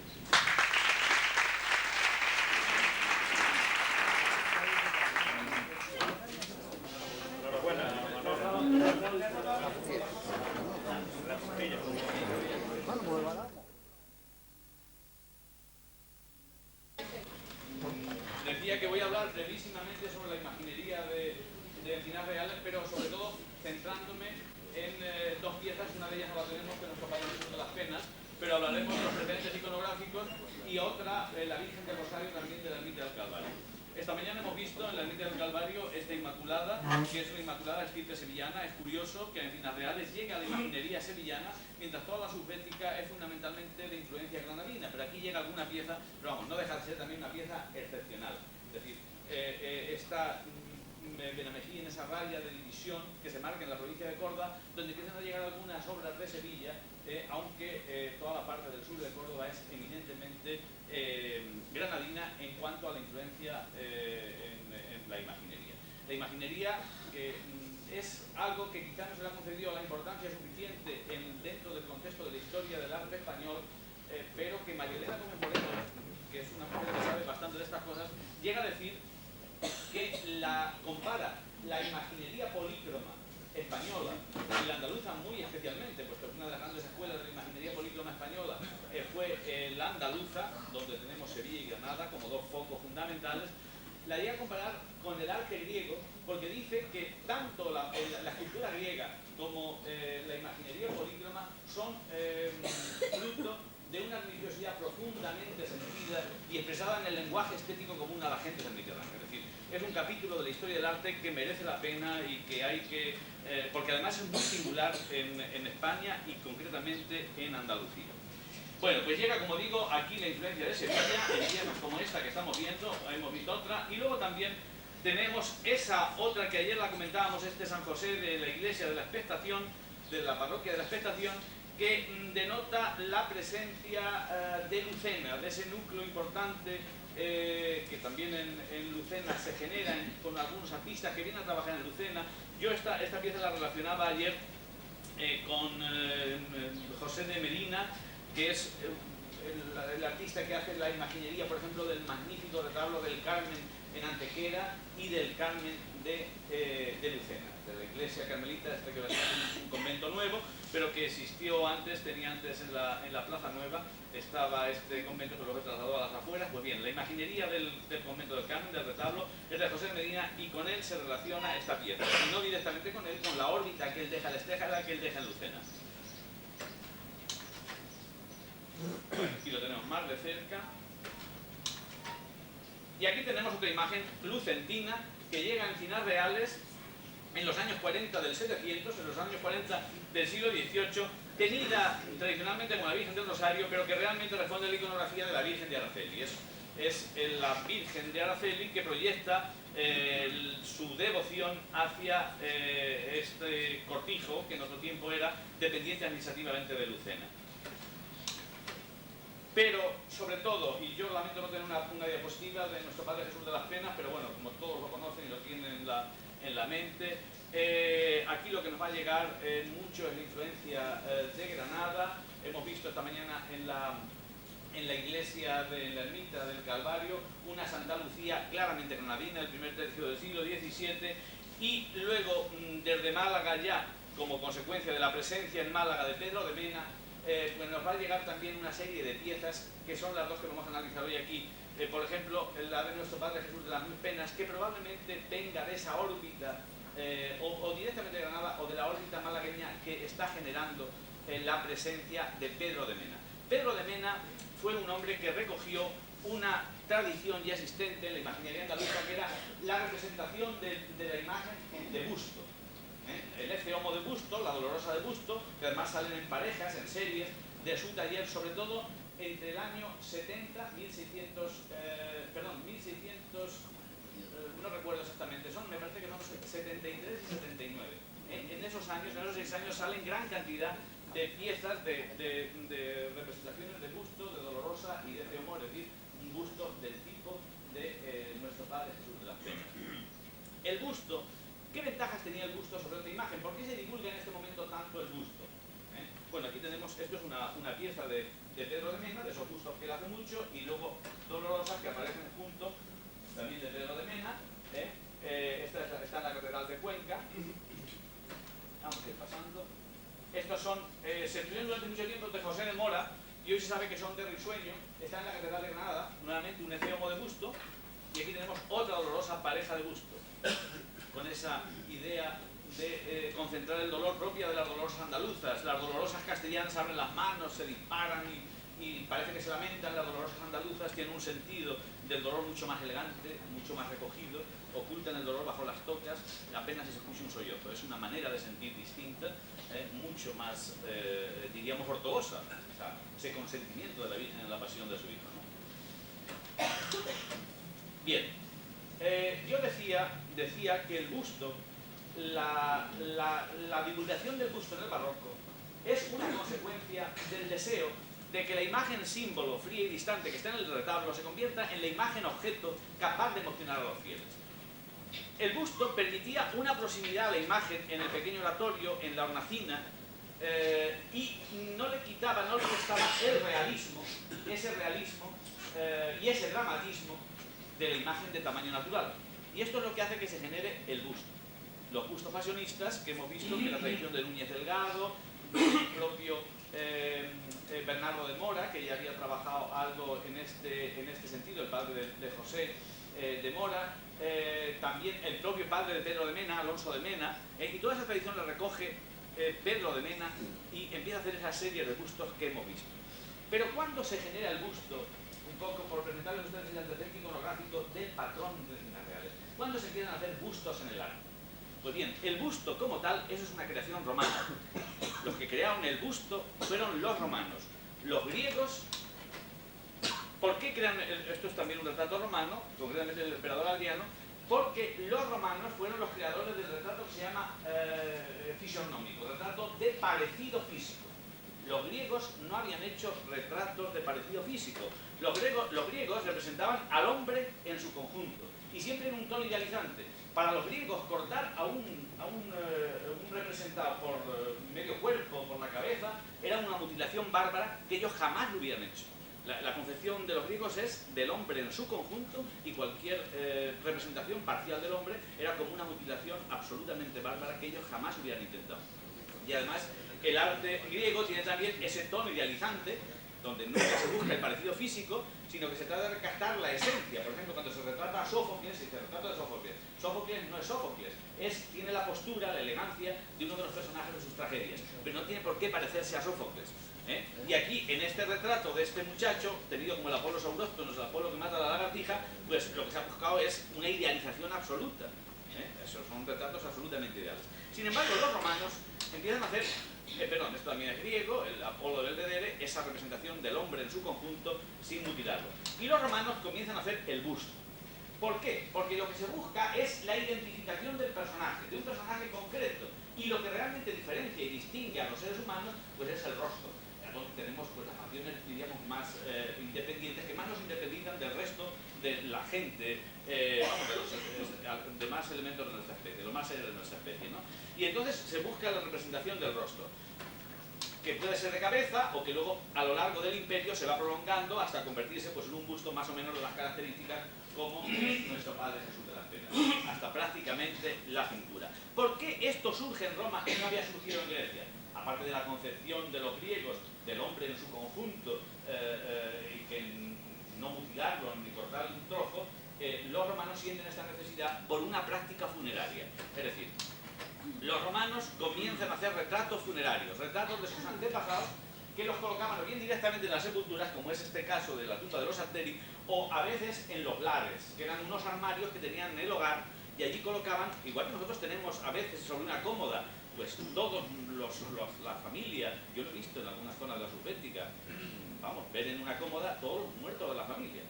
Decía que voy a hablar brevísimamente sobre la imaginería de Encinas Reales, pero sobre todo centrándome en dos piezas. Una de ellas no la tenemos, que nos toca de las Penas, pero hablaremos de los referentes iconográficos, y otra, la Virgen del Rosario, también de la ermita del Calvario. Esta mañana hemos visto en la ermita del Calvario esta Inmaculada, que es una Inmaculada estirpe sevillana. Es curioso que en Encinas Reales llega la imaginería sevillana, mientras toda la subbética es fundamentalmente de influencia granadina, pero aquí llega alguna pieza, pero vamos, no deja de ser también una pieza excepcional. Es decir, esta Benamejí en esa raya de división que se marca en la provincia de Córdoba, donde empiezan a llegar algunas obras de Sevilla, aunque toda la parte del sur de Córdoba es eminentemente granadina en cuanto a la influencia en la imaginería. La imaginería es algo que quizá no se le ha concedido la importancia suficiente dentro del contexto de la historia del arte español, pero que María Elena Gómez Moreno, que es una mujer que sabe bastante de estas cosas, llega a decir que compara la imaginería polícroma española y la andaluza muy especialmente, puesto que una de las grandes escuelas de la imaginería polícroma española fue la andaluza, donde tenemos Sevilla y Granada como dos focos fundamentales. La llega a comparar con el arte griego, porque dice que tanto la escultura griega como la imaginería polícroma son fruto de una religiosidad profundamente sentida y expresada en el lenguaje estético común a la gente del Mediterráneo. Es decir, es un capítulo de la historia del arte que merece la pena y que hay que... porque además es muy singular en España y concretamente en Andalucía. Bueno, pues llega, como digo, aquí la influencia de Sevilla, en piezas como esta que estamos viendo, hemos visto otra, y luego también tenemos esa otra que ayer la comentábamos, San José de la Iglesia de la Expectación, de la Parroquia de la Expectación, que denota la presencia de Lucena, de ese núcleo importante que también en Lucena se genera con algunos artistas que vienen a trabajar en Lucena. Yo esta pieza la relacionaba ayer con José de Medina, que es el artista que hace la imaginería, por ejemplo, del magnífico retablo del Carmen en Antequera y del Carmen de Lucena, de la iglesia carmelita, que va a ser un convento nuevo, pero que existió antes, tenía antes en la Plaza Nueva, estaba este convento, pero luego se trasladó a las afueras. Pues bien, la imaginería del convento del Carmen, del retablo, es de José de Medina, y con él se relaciona esta pieza, y no directamente con él, con la órbita que él deja, la estela que él deja en Lucena. Aquí lo tenemos más de cerca. Y aquí tenemos otra imagen lucentina que llega a Encinas Reales en los años 40 del 700, en los años 40 del siglo XVIII, tenida tradicionalmente como la Virgen del Rosario, pero que realmente responde a la iconografía de la Virgen de Araceli. Es la Virgen de Araceli que proyecta su devoción hacia este cortijo, que en otro tiempo era dependiente administrativamente de Lucena. Pero, sobre todo, y yo lamento no tener una diapositiva de nuestro Padre Jesús de las Penas, pero bueno, como todos lo conocen y lo tienen en la mente, aquí lo que nos va a llegar mucho es la influencia de Granada. Hemos visto esta mañana en la iglesia de la ermita del Calvario una Santa Lucía claramente granadina, el primer tercio del siglo XVII, y luego desde Málaga ya, como consecuencia de la presencia en Málaga de Pedro de Mena, pues nos va a llegar también una serie de piezas que son las dos que vamos a analizar hoy aquí. Por ejemplo, la de nuestro Padre Jesús de las Mil Penas, que probablemente venga de esa órbita o directamente de Granada o de la órbita malagueña que está generando la presencia de Pedro de Mena. Pedro de Mena fue un hombre que recogió una tradición ya existente en la imaginería andaluza, que era la representación de la imagen de busto. El Ecce Homo de busto, la Dolorosa de busto, que además salen en parejas, en series, de su taller, sobre todo entre el año 70, 1600, no recuerdo exactamente, me parece que son 73 y 79. En esos 6 años salen gran cantidad de piezas de representaciones de busto, de Dolorosa y de Ecce Homo, es decir, un busto del tipo de nuestro Padre Jesús de las Peñas. El busto, ¿qué ventajas tenía el busto sobre otra imagen? ¿Por qué se divulga en este momento tanto el busto? Bueno, aquí tenemos, esto es una pieza de Pedro de Mena, de esos bustos que él hace mucho, y luego Dolorosas que aparecen juntos, también de Pedro de Mena. Esta está en la Catedral de Cuenca. Vamos a ir pasando. Estos son, se tuvieron durante mucho tiempo de José de Mora, y hoy se sabe que son de Risueño. Está en la Catedral de Granada, nuevamente un Ecce Homo de busto, y aquí tenemos otra Dolorosa pareja de busto, con esa idea de concentrar el dolor propia de las dolorosas andaluzas. Las dolorosas castellanas abren las manos, se disparan y parece que se lamentan. Las dolorosas andaluzas tienen un sentido del dolor mucho más elegante, mucho más recogido, ocultan el dolor bajo las tocas, apenas se escucha un sollozo. Es una manera de sentir distinta, mucho más, diríamos, ortodoxa, o sea, ese consentimiento de la Virgen en la pasión de su Hijo, ¿no? Bien, yo decía que el busto, la divulgación del busto en el barroco es una consecuencia del deseo de que la imagen símbolo fría y distante que está en el retablo se convierta en la imagen objeto capaz de emocionar a los fieles. El busto permitía una proximidad a la imagen en el pequeño oratorio, en la hornacina, y no le quitaba, no le restaba el realismo, ese realismo y ese dramatismo de la imagen de tamaño natural. Y esto es lo que hace que se genere el busto. Los bustos pasionistas que hemos visto, que la tradición de Núñez Delgado, el propio Bernardo de Mora, que ya había trabajado algo en este sentido, el padre de José de Mora, también el propio padre de Pedro de Mena, Alonso de Mena, y toda esa tradición la recoge Pedro de Mena y empieza a hacer esa serie de bustos que hemos visto. Pero ¿cuándo se genera el busto? Un poco por presentarles a ustedes el antecedente iconográfico del patrón de Cimas Reales. ¿Cuándo se empiezan a hacer bustos en el arte? Pues bien, el busto como tal, eso es una creación romana. Los que crearon el busto fueron los romanos. Los griegos, ¿por qué crean? Esto es también un retrato romano, concretamente del emperador Adriano, porque los romanos fueron los creadores del retrato que se llama fisionómico, retrato de parecido físico. Los griegos no habían hecho retratos de parecido físico. Los griegos representaban al hombre en su conjunto, y siempre en un tono idealizante. Para los griegos, cortar a un representado por medio cuerpo, por la cabeza, era una mutilación bárbara que ellos jamás lo hubieran hecho. La concepción de los griegos es del hombre en su conjunto, y cualquier representación parcial del hombre era como una mutilación absolutamente bárbara que ellos jamás hubieran intentado. Y además, el arte griego tiene también ese tono idealizante, donde nunca se busca el parecido físico, sino que se trata de rescatar la esencia. Por ejemplo, cuando se retrata a Sófocles, se dice retrato de Sófocles. Sófocles no es Sófocles, tiene la postura, la elegancia de uno de los personajes de sus tragedias, pero no tiene por qué parecerse a Sófocles. Y aquí, en este retrato de este muchacho, tenido como el Apolo Sauróstonos, el Apolo que mata a la lagartija, pues lo que se ha buscado es una idealización absoluta. Esos son retratos absolutamente ideales. Sin embargo, los romanos empiezan a hacer, esto también es griego, el Apolo del Belvedere, esa representación del hombre en su conjunto sin mutilarlo. Y los romanos comienzan a hacer el busto. ¿Por qué? Porque lo que se busca es la identificación del personaje, de un personaje concreto. Y lo que realmente diferencia y distingue a los seres humanos, pues es el rostro. Donde tenemos pues, las facciones, diríamos, más independientes, que más nos independizan del resto de la gente, de los demás elementos de nuestra especie, lo más serio de nuestra especie, ¿no? Y entonces se busca la representación del rostro, que puede ser de cabeza o que luego a lo largo del imperio se va prolongando hasta convertirse pues, en un busto más o menos de las características como nuestro Padre Jesús de las Penas, hasta prácticamente la cintura. ¿Por qué esto surge en Roma y no había surgido en Grecia? Aparte de la concepción de los griegos del hombre en su conjunto y que no mutilarlo ni cortar un trozo, los romanos sienten esta necesidad por una práctica funeraria. Es decir, los romanos comienzan a hacer retratos funerarios, retratos de sus antepasados que los colocaban o bien directamente en las sepulturas, como es este caso de la tumba de los Arteri, o a veces en los lares, que eran unos armarios que tenían en el hogar, y allí colocaban, igual que nosotros tenemos a veces sobre una cómoda, pues todos la familia, yo lo he visto en algunas zonas de la subbética, vamos, ver en una cómoda todos los muertos de la familia,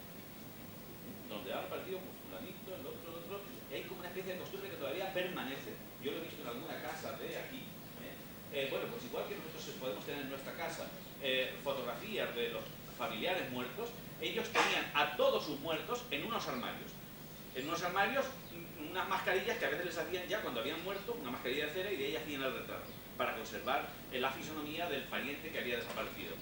donde han partido pues, fulanito, el otro, y hay como una especie de costumbre que todavía permanece. Yo lo he visto en alguna casa de aquí. Bueno, pues igual que nosotros podemos tener en nuestra casa fotografías de los familiares muertos, ellos tenían a todos sus muertos en unos armarios. En unos armarios, unas mascarillas que a veces les hacían ya cuando habían muerto, una mascarilla de cera, y de ahí hacían el retrato, para conservar la fisonomía del pariente que había desaparecido.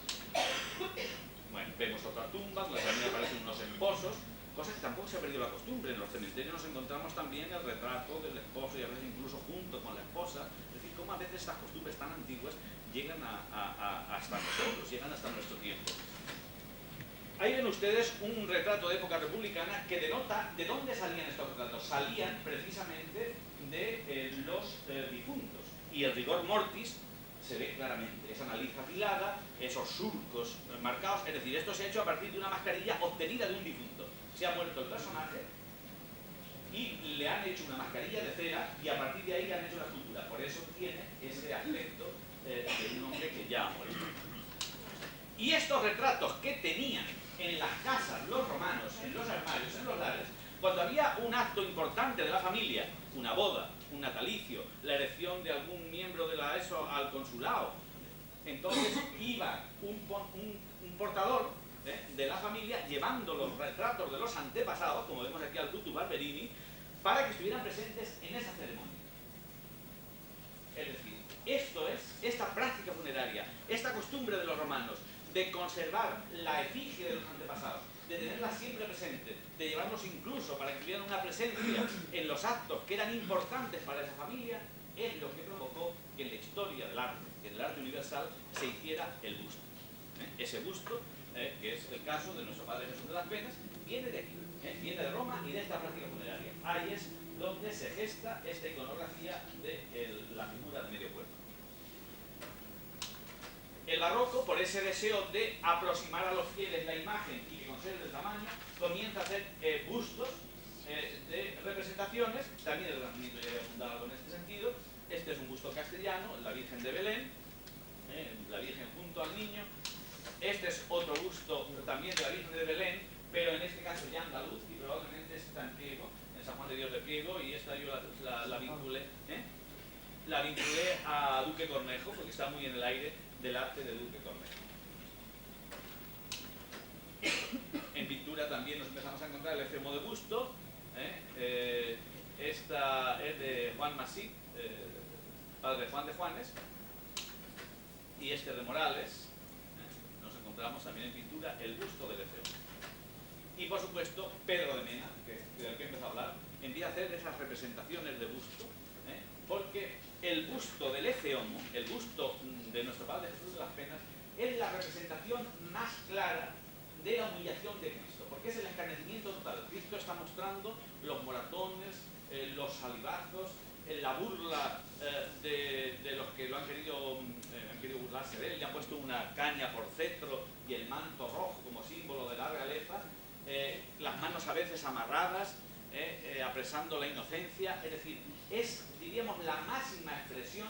Bueno, vemos otras tumbas, donde también aparecen unos esposos, cosa que tampoco se ha perdido la costumbre. En los cementerios nos encontramos también el retrato del esposo y a veces incluso junto con la esposa. Es decir, cómo a veces estas costumbres tan antiguas llegan hasta nosotros, llegan hasta nuestro tiempo. Ahí ven ustedes un retrato de época republicana que denota de dónde salían estos retratos. Salían precisamente de los difuntos. Y el rigor mortis se ve claramente, esa nariz afilada, esos surcos marcados. Es decir, esto se ha hecho a partir de una mascarilla obtenida de un difunto. Se ha muerto el personaje y le han hecho una mascarilla de cera y a partir de ahí le han hecho la escultura. Por eso tiene ese aspecto de un hombre que ya ha muerto. Y estos retratos que tenían en las casas los romanos, en los armarios, en los lares, cuando había un acto importante de la familia, una boda, un natalicio, la elección de algún miembro de la ESO al consulado, entonces iba un portador de la familia llevando los retratos de los antepasados, como vemos aquí al Tutu Barberini, para que estuvieran presentes en esa ceremonia. Es decir, esta práctica funeraria, esta costumbre de los romanos de conservar la efigie de los antepasados, de tenerla siempre presente, de llevarlos incluso para que tuvieran una presencia en los actos que eran importantes para esa familia, es lo que provocó que en la historia del arte, en el arte universal, se hiciera el busto. Ese busto, que es el caso de nuestro Padre Jesús de las Penas, viene de aquí, viene de Roma y de esta práctica funeraria. Ahí es donde se gesta esta iconografía de la figura de medio cuerpo. El barroco, por ese deseo de aproximar a los fieles la imagen y que conserve el tamaño, comienza a hacer bustos de representaciones. También el Renacimiento ya había fundado algo en este sentido. Este es un busto castellano, la Virgen de Belén, la Virgen junto al niño. Este es otro busto también de la Virgen de Belén, pero en este caso ya andaluz y probablemente está en Priego, en San Juan de Dios de Priego, y esta yo la vinculé. La vinculé a Duque Cornejo, porque está muy en el aire del arte de Duque Cornejo. En pintura también nos empezamos a encontrar el efemo de busto. Esta es de Juan Masí, padre Juan de Juanes, y este de Morales. Nos encontramos también en pintura el busto del efemo. Y por supuesto, Pedro de Mena, del que empezó a hablar, empieza a hacer esas representaciones de busto, porque el busto del Ecce Homo, el busto de nuestro Padre Jesús de las Penas, es la representación más clara de la humillación de Cristo, porque es el escarnecimiento total. Cristo está mostrando los moratones, los salivazos, la burla de los que lo han querido burlarse de él. Le han puesto una caña por cetro y el manto rojo como símbolo de la realeza, las manos a veces amarradas, apresando la inocencia. Es decir, es, diríamos, la máxima expresión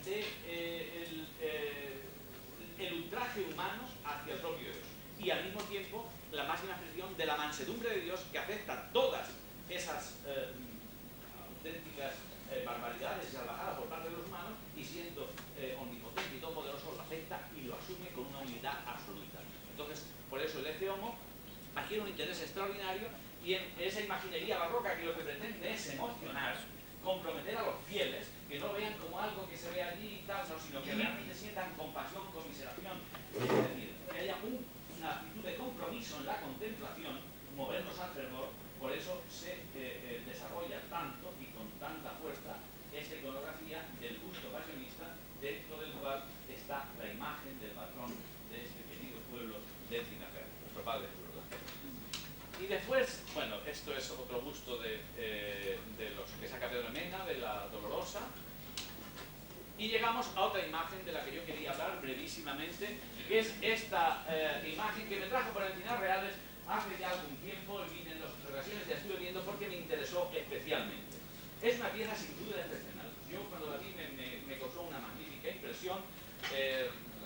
de el ultraje humano hacia el propio Dios, y al mismo tiempo la máxima expresión de la mansedumbre de Dios, que acepta todas esas auténticas barbaridades y salvajadas por parte de los humanos, y siendo omnipotente y todopoderoso lo acepta y lo asume con una unidad absoluta. Entonces, por eso el Ecce Homo adquiere un interés extraordinario, y en esa imaginería barroca que lo que pretende es emocionar, comprometer a los fieles, que no lo vean como algo que se ve allí y tal, sino que realmente sientan compasión, conmiseración, es decir, que haya una actitud de compromiso en la contemplación, movernos al fervor. Por eso se desarrolla tanto y con tanta fuerza esta iconografía del busto pasionista, dentro del cual está la imagen del patrón de este querido pueblo del Tinafer, nuestro Padre Jesús. Y después, bueno, esto es otro busto de los que saca Pedro de Mena, de la Dolorosa. Y llegamos a otra imagen de la que yo quería hablar brevísimamente, que es esta imagen que me trajo por Encinas Reales hace ya algún tiempo, vine en las ocasiones y la estuve viendo porque me interesó especialmente. Es una pieza sin duda excepcional. Yo cuando la vi me causó una magnífica impresión.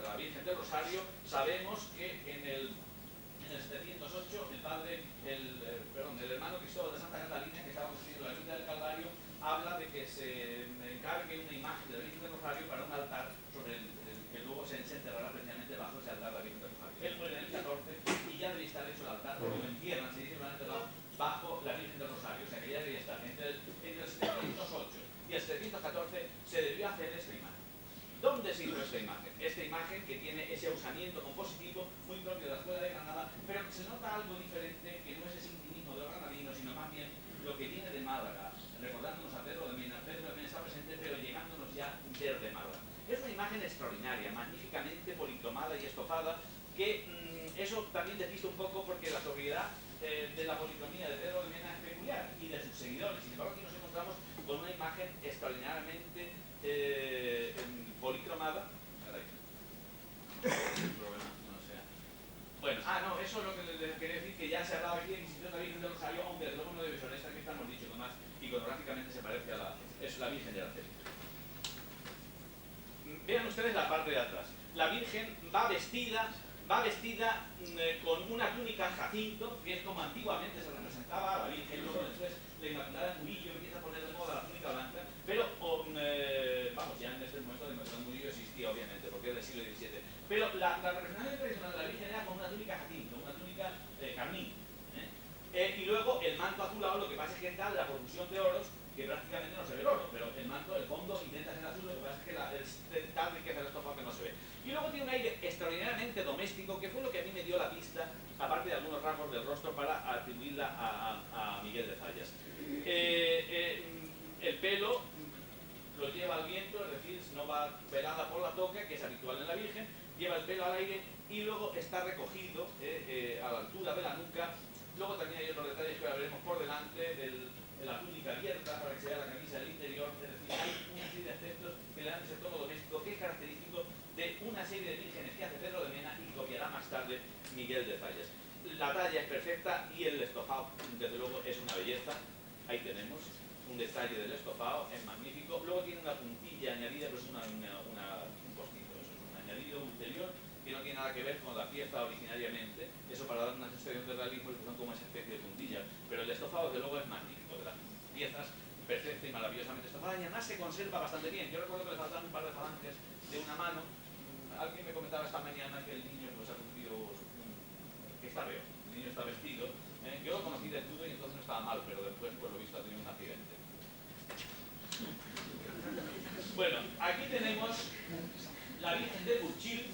La Virgen del Rosario, sabemos que en el 708 el hermano Cristóbal de Santa Catalina, que estaba construyendo la Virgen del Calvario, habla de que se encargue una imagen de la Virgen del Rosario para un altar sobre el que luego se enterrará precisamente bajo ese altar de la Virgen del Rosario. Él muere en el 14 y ya debe estar hecho el altar, porque lo entierran, se dice que lo han enterrado bajo la Virgen del Rosario, o sea que ya debía estar. Entre el 708 y el 714 se debió hacer esta imagen. ¿Dónde se hizo esta imagen? Esta imagen que tiene ese usamiento compositivo muy propio de la Escuela de Granada, pero se nota algo diferente, que no es ese intimismo de los granadinos, sino más bien lo que viene de Málaga, recordándonos a Pedro de Mena. Pedro de Mena está presente, pero llegándonos ya desde Málaga. Es una imagen extraordinaria, magníficamente policromada y estofada, que eso también despista un poco porque la sobriedad de la policromía de Pedro de Mena es peculiar y de sus seguidores. Sin embargo, aquí nos encontramos con una imagen extraordinariamente policromada. Bueno, eso es lo que les quería decir, que ya se ha hablado aquí de Instituto de la Virgen del Rosario, aunque desde luego no debe ser esta, que estamos dicho nomás, iconográficamente se parece a la Virgen de la Celeste. Vean ustedes la parte de atrás. La Virgen va vestida con una túnica jacinto, que es como antiguamente se representaba a la Virgen. Luego después la Inmaculada Murillo empieza a poner de moda la túnica blanca, pero ya en este momento la Inmaculada Murillo existía obviamente, porque es del siglo XVII. Pero la representación tradicional de la Virgen era con una túnica jacinto, una túnica carmín. Y luego el manto azulado, lo que pasa es que da la profusión de oros, que prácticamente no se ve el oro, pero el manto, el fondo intenta ser azul, lo que pasa es que es tal riqueza del estofado que no se ve. Y luego tiene un aire extraordinariamente doméstico, que fue lo que a mí me dio la pista, aparte de algunos rasgos del rostro, para atribuirla a Miguel de Zayas. El pelo lo lleva al viento, es decir, no va velada por la toca, que es habitual en la Virgen, lleva el pelo al aire y luego está recogido a la altura de la nuca. Luego también hay otros detalles que ahora veremos por delante, de la túnica abierta para que se vea la camisa del interior. Es decir, hay una serie de aspectos que le dan ese tono doméstico que es característico de una serie de vírgenes que hace Pedro de Mena y copiará más tarde Miguel de Zayas. La talla es perfecta y el estofado, desde luego, es una belleza. Ahí tenemos un detalle del estofado, es magnífico. Luego tiene una puntilla añadida, pero es un postizo, eso es un añadido ulterior que no tiene nada que ver con la pieza originariamente. Eso para dar una sensación de realismo son como esa especie de puntilla. Pero el estofado, desde luego, es magnífico. De las piezas perfecta y maravillosamente estofada, y además se conserva bastante bien. Yo recuerdo que le faltaban un par de falanges de una mano. Alguien me comentaba esta mañana que el niño pues, ha sufrido, que está feo, el niño está vestido. Yo lo conocí desnudo y entonces no estaba mal, pero después, por lo visto, ha tenido un accidente. Bueno, aquí tenemos la Virgen de Burchil,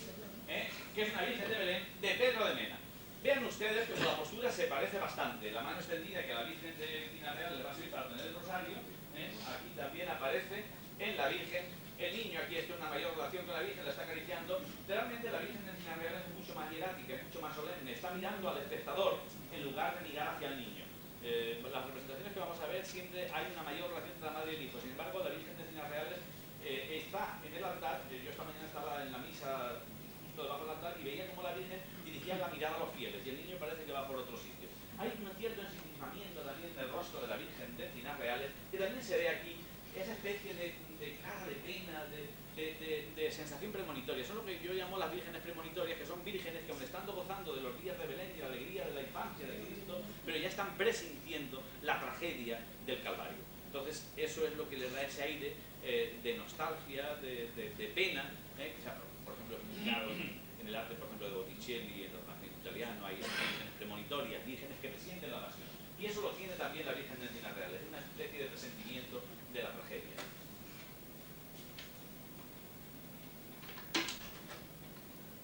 que es una Virgen de Belén, de Pedro de Mena. Vean ustedes que la postura se parece bastante. La mano extendida que a la Virgen de Encinas Reales le va a servir para tener el rosario, aquí también aparece en la Virgen. El niño aquí está en una mayor relación con la Virgen, la está acariciando. Realmente la Virgen de Encinas Reales es mucho más hierática, es mucho más solemne. Está mirando al espectador en lugar de mirar hacia el niño. Las representaciones que vamos a ver siempre hay una mayor relación entre la madre y el hijo. Sin embargo, la Virgen de Encinas Reales está en el altar. Yo esta mañana estaba en la misa justo debajo del altar y veía como la Virgen dirigía la mirada a los fieles y el niño parece que va por otro sitio. Hay un cierto ensimismamiento también del rostro de la Virgen de Encinas Reales, que también se ve aquí esa especie de cara de pena, de sensación premonitoria. Son lo que yo llamo las vírgenes premonitorias, que son vírgenes que aún estando gozando de los días de Belén y la alegría de la infancia de Cristo, pero ya están presintiendo la tragedia del Calvario. Entonces eso es lo que les da ese aire de nostalgia, de pena, que por ejemplo claro, en el arte por ejemplo de Botticelli y en los magníficos italianos hay vírgenes premonitorias, vírgenes que presienten la pasión. Y eso lo tiene también la Virgen de Encinas Reales, es una especie de presentimiento de la tragedia.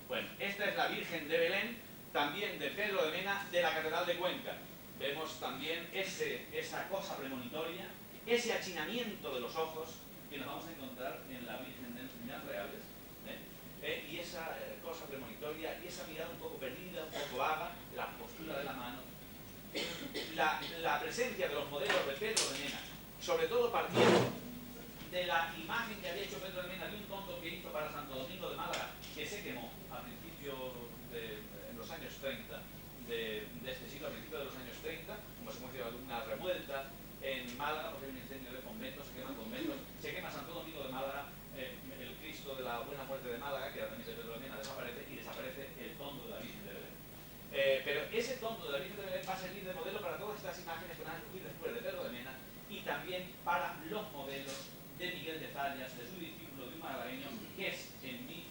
Bueno, esta es la Virgen de Belén, también de Pedro de Mena, de la Catedral de Cuenca. Vemos también esa cosa premonitoria, ese achinamiento de los ojos que nos vamos a encontrar en la Virgen de Encinas Reales, y esa cosa premonitoria, y esa mirada un poco perdida, un poco vaga, la postura de la mano, la presencia de los modelos de Pedro de Mena, sobre todo partiendo de la imagen que había hecho Pedro de Mena de un tono busto que hizo para Santo Domingo de Málaga, que se quemó en los años 30 de este siglo, a principios de los años 30, como se de una revuelta en Málaga, porque hay un incendio de conventos, se queman conventos, se quema Santo Domingo de Málaga, el Cristo de la Buena Muerte de Málaga, que era también de Pedro de Mena, desaparece, y desaparece el tondo de la Virgen de Belén. Pero ese tondo de la Virgen de Belén va a servir de modelo para todas estas imágenes que van a surgir después de Pedro de Mena, y también para los modelos de Miguel de Zayas, de su discípulo de un malagueño, que es, en mi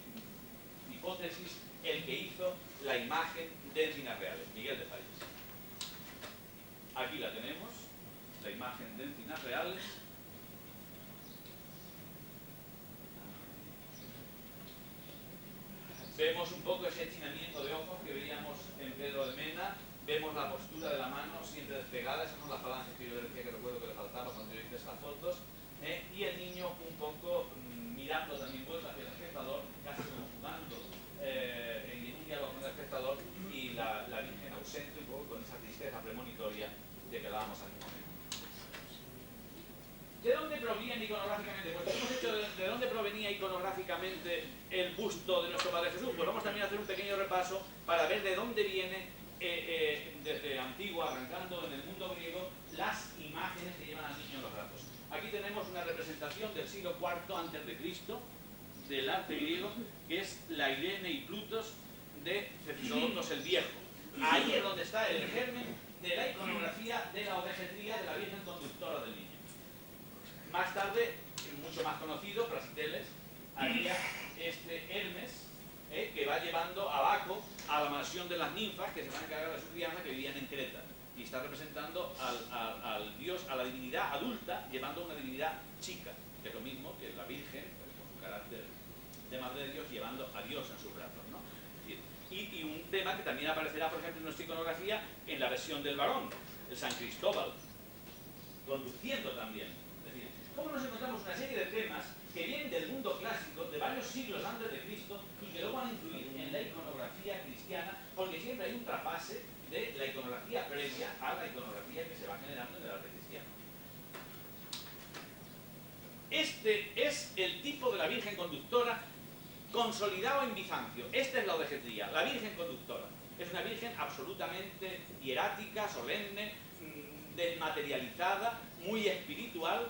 hipótesis, el que hizo la imagen de Encinas Reales, Miguel de Zayas. Aquí la tenemos, la imagen de Encinas Reales. Vemos un poco ese achinamiento de ojos que veíamos en Pedro de Mena, vemos la postura de la mano siempre despegada, esas son las falanges que yo decía que recuerdo que le faltaba cuando yo hice estas fotos, y el niño un poco mirando también vuelta hacia el espectador, casi como jugando en un diálogo con el espectador, y la Virgen ausente un poco con esa tristeza premonitoria de que hablábamos al momento. ¿De dónde proviene iconográficamente? Pues hemos hecho de dónde provenía iconográficamente el busto de nuestro Padre Jesús. Pues vamos también a hacer un pequeño repaso para ver de dónde viene, desde antiguo, arrancando en el mundo griego, las imágenes que llevan al niño en los brazos. Aquí tenemos una representación del siglo IV a.C. del arte griego, que es la Irene y Plutos de Cefisodontos el Viejo. Ahí es donde está el germen de la iconografía de la ovejetría de la Virgen Conductora del Niño. Más tarde, mucho más conocido, Prasiteles, haría este Hermes, que va llevando a Baco a la mansión de las ninfas que se van a encargar de su crianza, que vivían en Creta, y está representando al dios, a la divinidad adulta, llevando a una divinidad chica, que es lo mismo que la Virgen, pues, con su carácter de Madre de Dios, llevando a Dios en sus brazos, ¿no? Y un tema que también aparecerá, por ejemplo, en nuestra iconografía, en la versión del varón, el San Cristóbal, conduciendo también. Es decir, ¿cómo nos encontramos una serie de temas que vienen del mundo clásico, de varios siglos antes de Cristo, y que luego van a influir en la iconografía cristiana, porque siempre hay un trapase de la iconografía previa a la iconografía que se va generando en el arte cristiano? Este es el tipo de la Virgen Conductora consolidado en Bizancio. Esta es la ovejetría, la Virgen Conductora. Es una Virgen absolutamente hierática, solemne, desmaterializada, muy espiritual,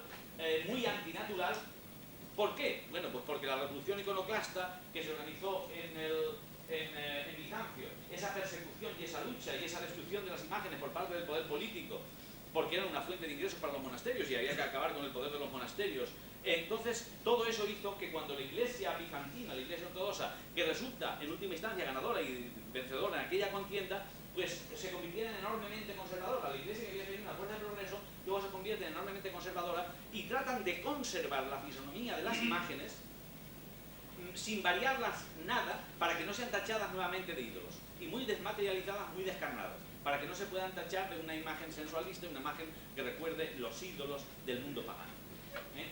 muy antinatural. ¿Por qué? Bueno, pues porque la revolución iconoclasta que se organizó en Bizancio, esa persecución y esa lucha y esa destrucción de las imágenes por parte del poder político, porque eran una fuente de ingresos para los monasterios y había que acabar con el poder de los monasterios. Entonces, todo eso hizo que cuando la iglesia bizantina, la iglesia ortodoxa, que resulta en última instancia ganadora y vencedora en aquella contienda, pues se convirtiera en enormemente conservadora. La iglesia que había tenido una fuerza de progreso, luego se convierte en enormemente conservadora y tratan de conservar la fisonomía de las imágenes sin variarlas nada, para que no sean tachadas nuevamente de ídolos, y muy desmaterializadas, muy descarnadas, para que no se puedan tachar de una imagen sensualista, una imagen que recuerde los ídolos del mundo pagano.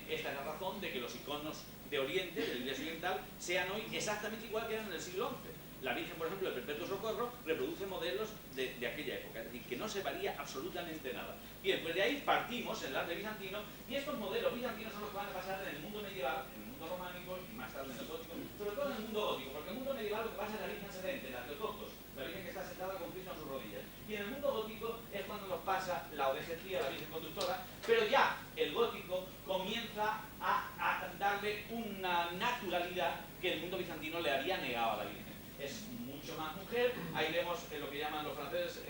Esta es la razón de que los iconos de Oriente, de la Iglesia Oriental, sean hoy exactamente igual que eran en el siglo XI. La Virgen, por ejemplo, del Perpetuo Socorro, reproduce modelos de aquella época, es decir, que no se varía absolutamente nada. Bien, pues de ahí partimos en el arte bizantino, y estos modelos bizantinos son los que van a pasar en el mundo medieval, en el mundo románico y más tarde en el gótico, sobre todo en el mundo gótico, porque en el mundo medieval lo que pasa es la Virgen sedente, la Teotocos, la Virgen que está sentada con Cristo en sus rodillas. Y en el mundo gótico es cuando nos pasa la ovejetría, la Virgen Conductora, pero ya el gótico comienza a darle una naturalidad que el mundo bizantino le había negado a la Virgen. Es mucho más mujer, ahí vemos lo que llaman los franceses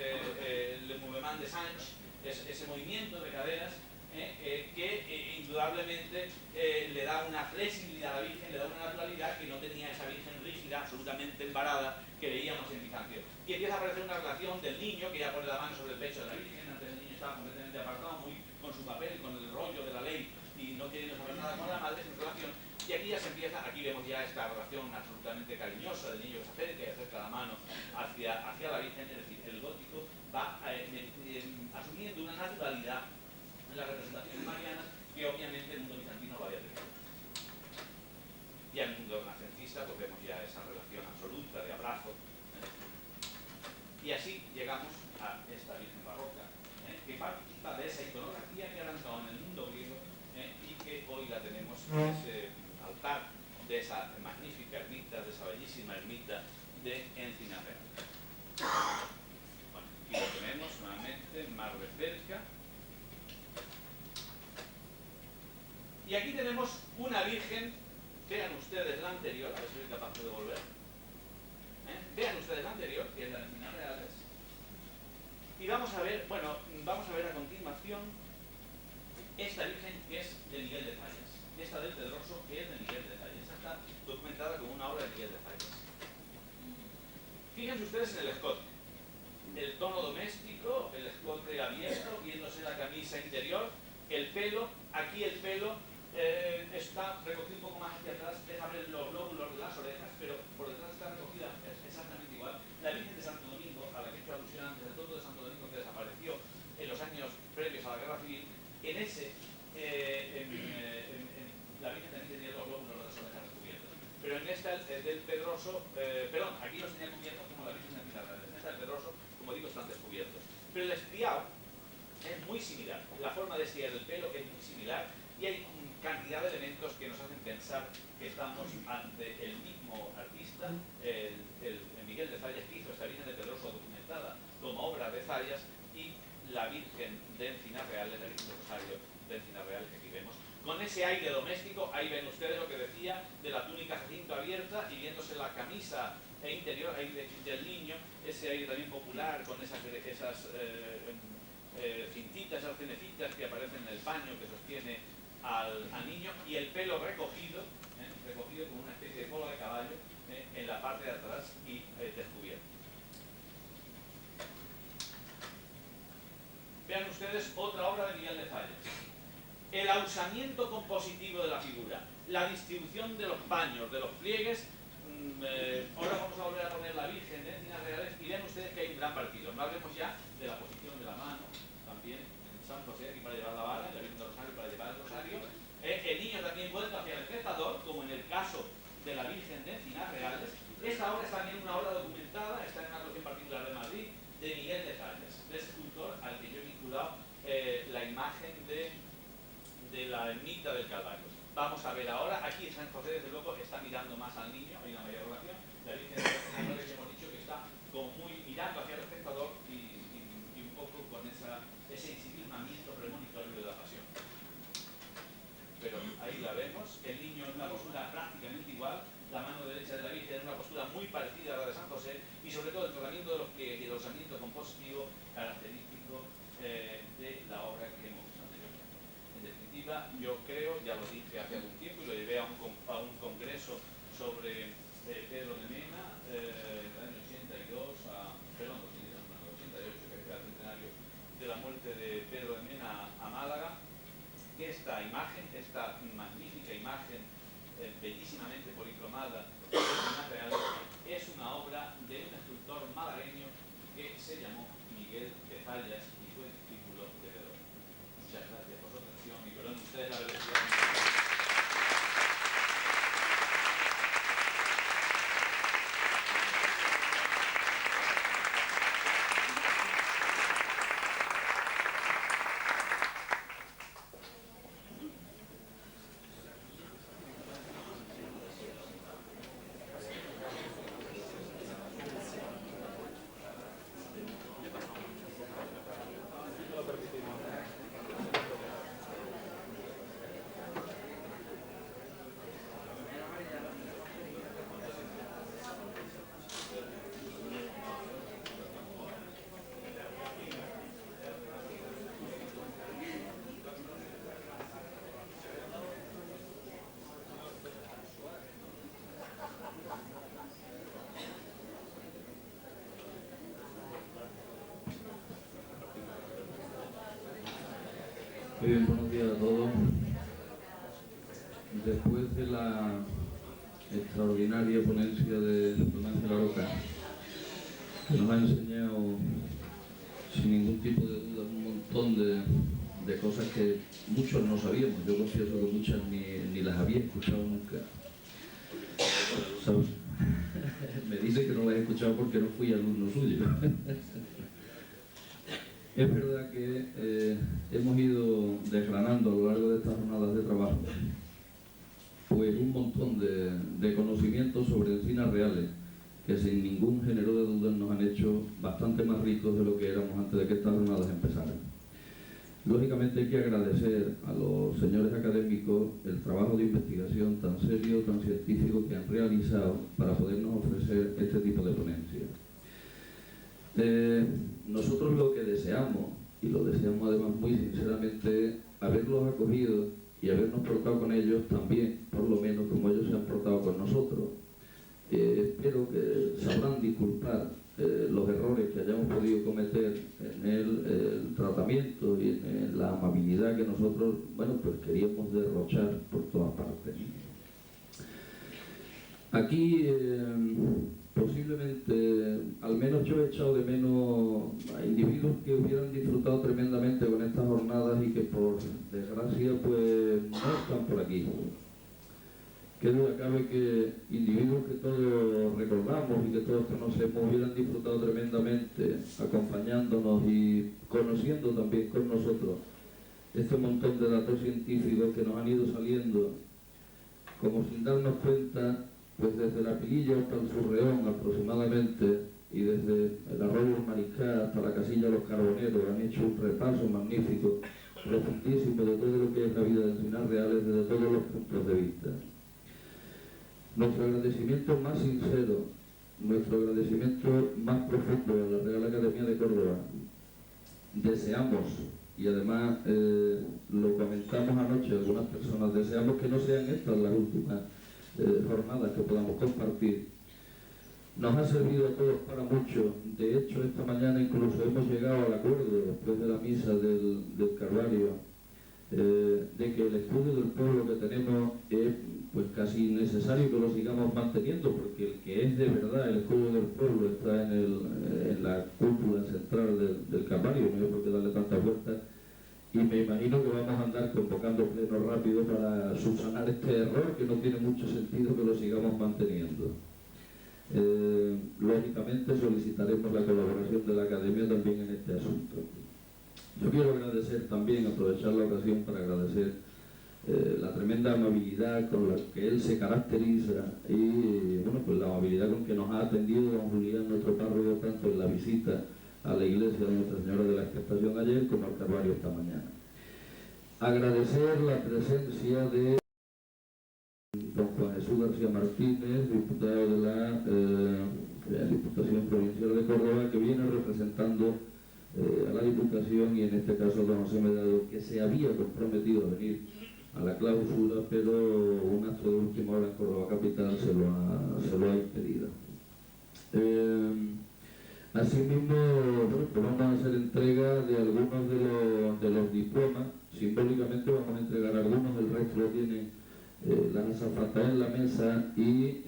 le mouvement de Sanche, ese movimiento de caderas que indudablemente le da una flexibilidad a la Virgen, le da una naturalidad que no tenía esa Virgen rígida, absolutamente embarada, que veíamos en Bizancio. Y empieza a aparecer una relación del niño que ya pone la mano sobre el pecho de la Virgen. Antes el niño estaba completamente apartado, muy con su papel, con el rollo de la ley y no queriendo saber nada con la madre, sin relación. Y aquí ya se empieza, aquí vemos ya esta relación absolutamente cariñosa del niño que se acerca y acerca la mano hacia la Virgen. Es decir, el gótico va asumiendo una naturalidad en las representaciones marianas que obviamente el mundo bizantino lo había tenido. Y el mundo renacentista pues vemos ya esa relación absoluta de abrazo. Y así llegamos a esta Virgen barroca, que participa de esa iconografía que arrancó en el mundo griego y que hoy la tenemos en ese altar de esa magnífica ermita, de esa bellísima ermita de Encinas Reales. Bueno, aquí lo tenemos nuevamente más de cerca. Y aquí tenemos una virgen, vean ustedes la anterior, a ver si soy capaz de devolver. Vean ustedes la anterior, que es la de Encinas Reales. Y vamos a ver, bueno, vamos a ver a continuación esta virgen que es de Miguel de Fallas. Esta del Pedroso que es de Miguel de Fallas. Esta está documentada como una obra de Miguel de Fallas. Fíjense ustedes en el escote. El tono doméstico, el escote abierto, viéndose la camisa interior, el pelo, aquí el pelo está recogido un poco más hacia atrás, deja ver los lóbulos de las orejas, pero por detrás está recogida exactamente igual. La Virgen de Santo Domingo, a la que he hecho alusión antes, el tonto de Santo Domingo que desapareció en los años previos a la Guerra Civil, en ese, la Virgen también tenía los lóbulos de las orejas descubiertos. Pero en esta, el del Pedroso, perdón, aquí los tenía cubiertos como la Virgen de Encinas Reales. En esta del Pedroso, como digo, están descubiertos. Pero el estriado es muy similar, la forma de estriar el pelo es muy similar y hay cantidad de elementos que nos hacen pensar que estamos ante el mismo artista, el Miguel de Fallas, que hizo esta Virgen de Pedroso documentada como obra de Fallas, y la Virgen de Encinas Reales, la Virgen de Rosario de Encinas Reales que aquí vemos, con ese aire doméstico. Ahí ven ustedes lo que decía de la túnica jacinto abierta y viéndose la camisa interior ahí del niño, ese aire también popular con esas cintitas, esas cenecitas que aparecen en el paño que sostiene al niño, y el pelo recogido con una especie de cola de caballo en la parte de atrás y descubierto. Vean ustedes otra obra de Miguel de Fallas. El ahusamiento compositivo de la figura, la distribución de los paños, de los pliegues. Ahora vamos a volver a poner la Virgen de Encinas Reales y vean ustedes que hay un gran partido. No hablemos ya de la posición de la mano, también en San José aquí para llevar la vara, en la Virgen del Rosario para llevar el rosario. El niño también vuelto hacia el espectador, como en el caso de la Virgen de Encinas Reales. Esta obra es también una obra documentada, está en una colección particular de Madrid, de Miguel de Fallas, de ese escultor al que yo he vinculado la imagen de la ermita del Calvario. Vamos a ver ahora, aquí San José desde luego está mirando más al niño, hay una mayor relación. La Virgen de Encinas Reales hemos dicho que está como muy mirando hacia el espectador y un poco con ese ensimismamiento premonitorio de la pasión. Pero ahí la vemos, el niño en una postura prácticamente igual, la mano derecha de la Virgen en una postura muy parecida a la de San José, y sobre todo el tratamiento de los pliegues y el usamiento compositivo característico de la obra que hemos visto anteriormente. En definitiva, yo creo, ya lo dije hace algún tiempo y lo llevé a un congreso sobre Pedro de Mena, en el año 88, que era el centenario de la muerte de Pedro de Mena a Málaga. Esta imagen, esta magnífica imagen, bellísimamente policromada de Encinas Reales, es una obra de un escultor malagueño que se llamó Miguel de Fallas y fue discípulo de Pedro. Muchas gracias por su atención y perdonen ustedes la velocidad. Muy bien, buenos días a todos. Después de la extraordinaria ponencia de Tomás de la Roca, que nos ha enseñado sin ningún tipo de duda un montón de cosas que muchos no sabíamos. Yo confieso que muchas ni las había escuchado nunca. ¿Sabes? Me dice que no las he escuchado porque no fui alumno suyo. Es verdad que hemos ido desgranando a lo largo de estas jornadas de trabajo pues un montón de conocimientos sobre encinas reales que sin ningún género de dudas nos han hecho bastante más ricos de lo que éramos antes de que estas jornadas empezaran. Lógicamente hay que agradecer a los señores académicos el trabajo de investigación tan serio, tan científico que han realizado para podernos ofrecer este tipo de ponencias. Nosotros lo que deseamos, y lo deseamos además muy sinceramente, es haberlos acogido y habernos portado con ellos también, por lo menos como ellos se han portado con nosotros. Espero que sabrán disculpar los errores que hayamos podido cometer en el tratamiento y en la amabilidad que nosotros, bueno, pues queríamos derrochar por todas partes. Aquí, posiblemente, al menos yo he echado de menos a individuos que hubieran disfrutado tremendamente con estas jornadas y que por desgracia pues no están por aquí. Qué duda cabe que individuos que todos recordamos y que todos conocemos hubieran disfrutado tremendamente acompañándonos y conociendo también con nosotros este montón de datos científicos que nos han ido saliendo como sin darnos cuenta, pues desde la Pililla hasta el Surreón aproximadamente y desde el arroyo Mariscal hasta la casilla Los Carboneros han hecho un repaso magnífico, profundísimo de todo lo que es la vida de Encinas Reales desde todos los puntos de vista. Nuestro agradecimiento más sincero, nuestro agradecimiento más profundo a la Real Academia de Córdoba. Deseamos, y además lo comentamos anoche algunas personas, deseamos que no sean estas las últimas jornadas que podamos compartir. Nos ha servido a todos para mucho. De hecho, esta mañana incluso hemos llegado al acuerdo, después de la misa del Calvario, de que el estudio del pueblo que tenemos es pues casi necesario que lo sigamos manteniendo, porque el que es de verdad el escudo del pueblo está en la cúpula central del Calvario, no hay por qué darle tantas vueltas, y me imagino que vamos a andar convocando pleno rápido para subsanar este error, que no tiene mucho sentido que lo sigamos manteniendo. Lógicamente solicitaremos la colaboración de la Academia también en este asunto. Yo quiero agradecer también, aprovechar la ocasión para agradecer la tremenda amabilidad con la que él se caracteriza y bueno, pues la amabilidad con que nos ha atendido don Julián, nuestro párroco, tanto en la visita a la iglesia de Nuestra Señora de la Expectación ayer como al Calvario esta mañana. Agradecer la presencia de don Juan Jesús García Martínez, diputado de la Diputación Provincial de Córdoba, que viene representando a la Diputación y en este caso don José Medado, que se había comprometido a venir a la clausura, pero un acto de última hora en Córdoba Capital se lo ha impedido. Asimismo, bueno, pues vamos a hacer entrega de algunos de los diplomas. Simbólicamente vamos a entregar algunos, el resto lo tienen las azafatas en la mesa y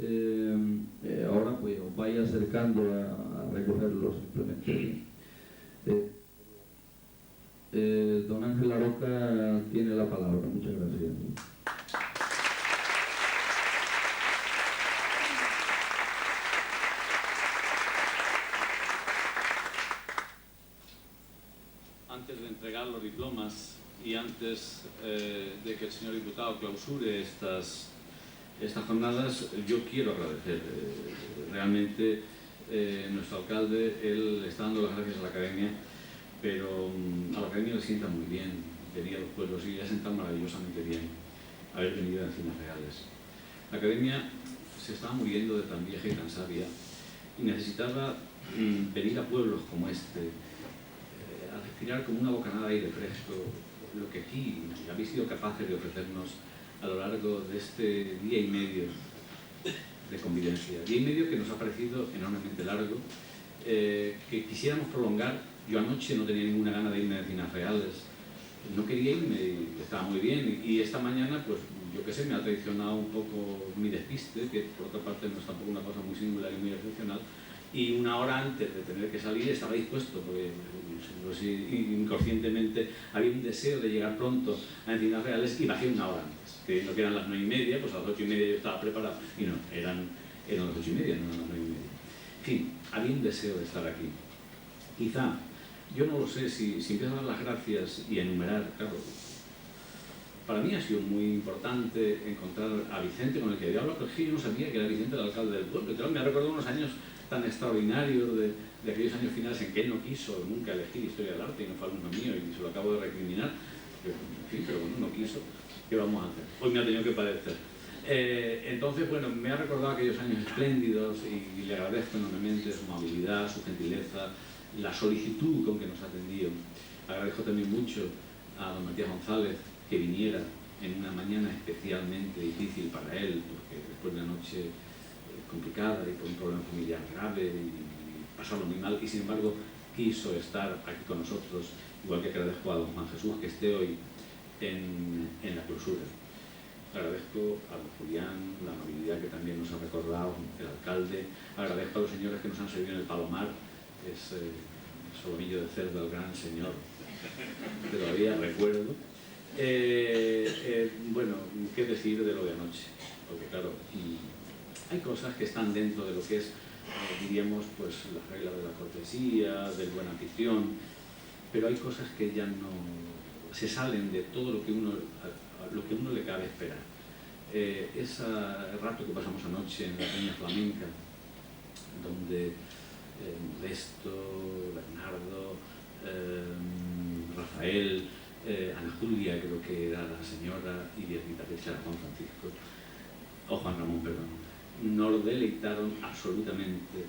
ahora pues os vais acercando a recogerlos simplemente. Don Ángel Aroca tiene la palabra. Muchas gracias. Antes de entregar los diplomas y antes de que el señor diputado clausure estas jornadas, yo quiero agradecer realmente nuestro alcalde. Él está dando las gracias a la Academia, pero a la Academia le sienta muy bien venir a los pueblos y le ha sentado maravillosamente bien haber venido a Encinas Reales. La Academia se estaba muriendo de tan vieja y tan sabia y necesitaba venir a pueblos como este, a respirar como una bocanada de aire fresco, lo que aquí habéis sido capaces de ofrecernos a lo largo de este día y medio de convivencia. Día y medio que nos ha parecido enormemente largo, que quisiéramos prolongar. Yo anoche no tenía ninguna gana de irme a Encinas Reales, no quería irme y estaba muy bien. Y esta mañana, pues yo qué sé, me ha traicionado un poco mi despiste, que por otra parte no es tampoco una cosa muy singular y muy excepcional. Y una hora antes de tener que salir estaba dispuesto, porque pues, inconscientemente había un deseo de llegar pronto a Encinas Reales y bajé una hora antes, creyendo que eran las 9:30, pues a las 8:30 yo estaba preparado y no, eran las 8:30, no las 9:30. En fin, había un deseo de estar aquí. Quizá, yo no lo sé, si empiezo a dar las gracias y a enumerar, claro, Para mí ha sido muy importante encontrar a Vicente, con el que había hablado, pero es que yo no sabía que era Vicente el alcalde del pueblo. Claro, me ha recordado unos años tan extraordinarios de aquellos años finales en que él no quiso nunca elegir Historia del Arte y no fue alumno mío y se lo acabo de recriminar. Pero, en fin, pero bueno, no quiso. ¿Qué vamos a hacer? Hoy me ha tenido que padecer. Entonces, bueno, me ha recordado aquellos años espléndidos y le agradezco enormemente su amabilidad, su gentileza, la solicitud con que nos atendió. Agradezco también mucho a don Matías González que viniera en una mañana especialmente difícil para él, porque después de una noche complicada y por un problema familiar grave y pasarlo muy mal, y sin embargo quiso estar aquí con nosotros, igual que agradezco a don Juan Jesús que esté hoy en la clausura. Agradezco a don Julián la amabilidad que también nos ha recordado el alcalde. Agradezco a los señores que nos han servido en el Palomar, ese solomillo de cerdo del gran señor que todavía recuerdo. Bueno, ¿qué decir de lo de anoche? Porque claro, hay cosas que están dentro de lo que es, diríamos, pues las reglas de la cortesía, del buen anfitrión, pero hay cosas que ya no se salen de todo lo que uno le cabe esperar. Ese rato que pasamos anoche en la Peña Flamenca, donde Modesto, Bernardo, Rafael, Ana Julia, creo que era la señora, y Beatriz Fecha, Juan Francisco, o Juan Ramón, perdón, nos deleitaron absolutamente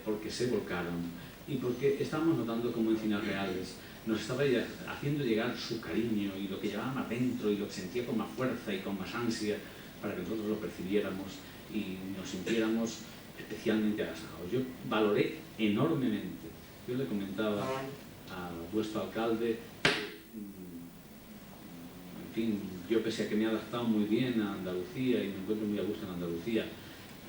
porque se volcaron y porque estábamos notando como Encinas Reales nos estaba haciendo llegar su cariño y lo que llevaba más dentro y lo que sentía con más fuerza y con más ansia para que nosotros lo percibiéramos y nos sintiéramos especialmente agasajados. Yo valoré enormemente. Yo le comentaba a vuestro alcalde que, en fin, yo pese a que me he adaptado muy bien a Andalucía y me encuentro muy a gusto en Andalucía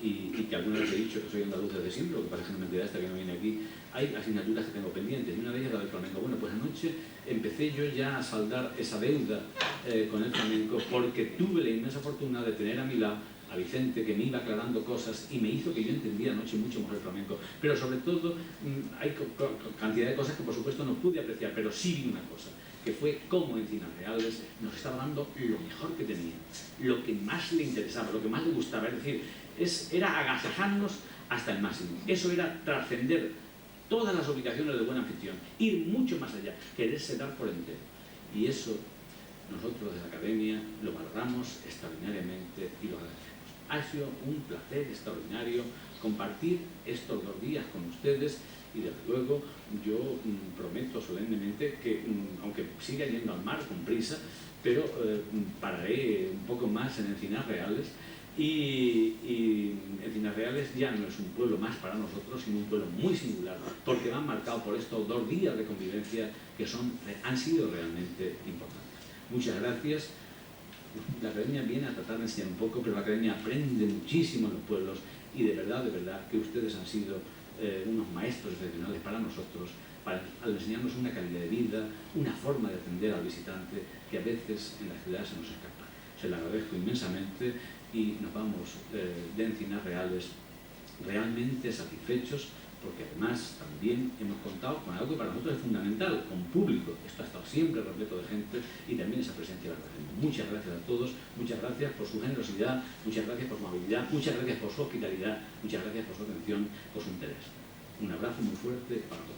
y que alguna vez he dicho que soy andaluz desde siempre, lo que parece una mentira esta que no viene aquí, hay asignaturas que tengo pendientes y una de ellas es la del flamenco. Bueno, pues anoche empecé yo ya a saldar esa deuda con el flamenco porque tuve la inmensa fortuna de tener a mi lado a Vicente, que me iba aclarando cosas y me hizo que yo entendiera anoche mucho mejor el flamenco. Pero sobre todo hay cantidad de cosas que por supuesto no pude apreciar, pero sí vi una cosa, que fue cómo Encinas Reales nos estaba dando lo mejor que tenía, lo que más le interesaba, lo que más le gustaba, es decir, era agasajarnos hasta el máximo. Eso era trascender todas las obligaciones de buen anfitrión, ir mucho más allá, quererse dar por entero. Y eso nosotros desde la Academia lo valoramos extraordinariamente y lo agradecemos. Ha sido un placer extraordinario compartir estos 2 días con ustedes y desde luego yo prometo solemnemente que, aunque siga yendo al mar con prisa, pero pararé un poco más en Encinas Reales y Encinas Reales ya no es un pueblo más para nosotros, sino un pueblo muy singular, porque van marcados por estos 2 días de convivencia que han sido realmente importantes. Muchas gracias. La Academia viene a tratar de enseñar un poco, pero la Academia aprende muchísimo en los pueblos y de verdad que ustedes han sido unos maestros excepcionales para nosotros, al enseñarnos una calidad de vida, una forma de atender al visitante que a veces en la ciudad se nos escapa. Se lo agradezco inmensamente y nos vamos de Encinas Reales realmente satisfechos, porque además también hemos contado con algo que para nosotros es fundamental, con público. Esto ha estado siempre repleto de gente y también esa presencia la agradecemos. Muchas gracias a todos, muchas gracias por su generosidad, muchas gracias por su amabilidad, muchas gracias por su hospitalidad, muchas gracias por su atención, por su interés. Un abrazo muy fuerte para todos.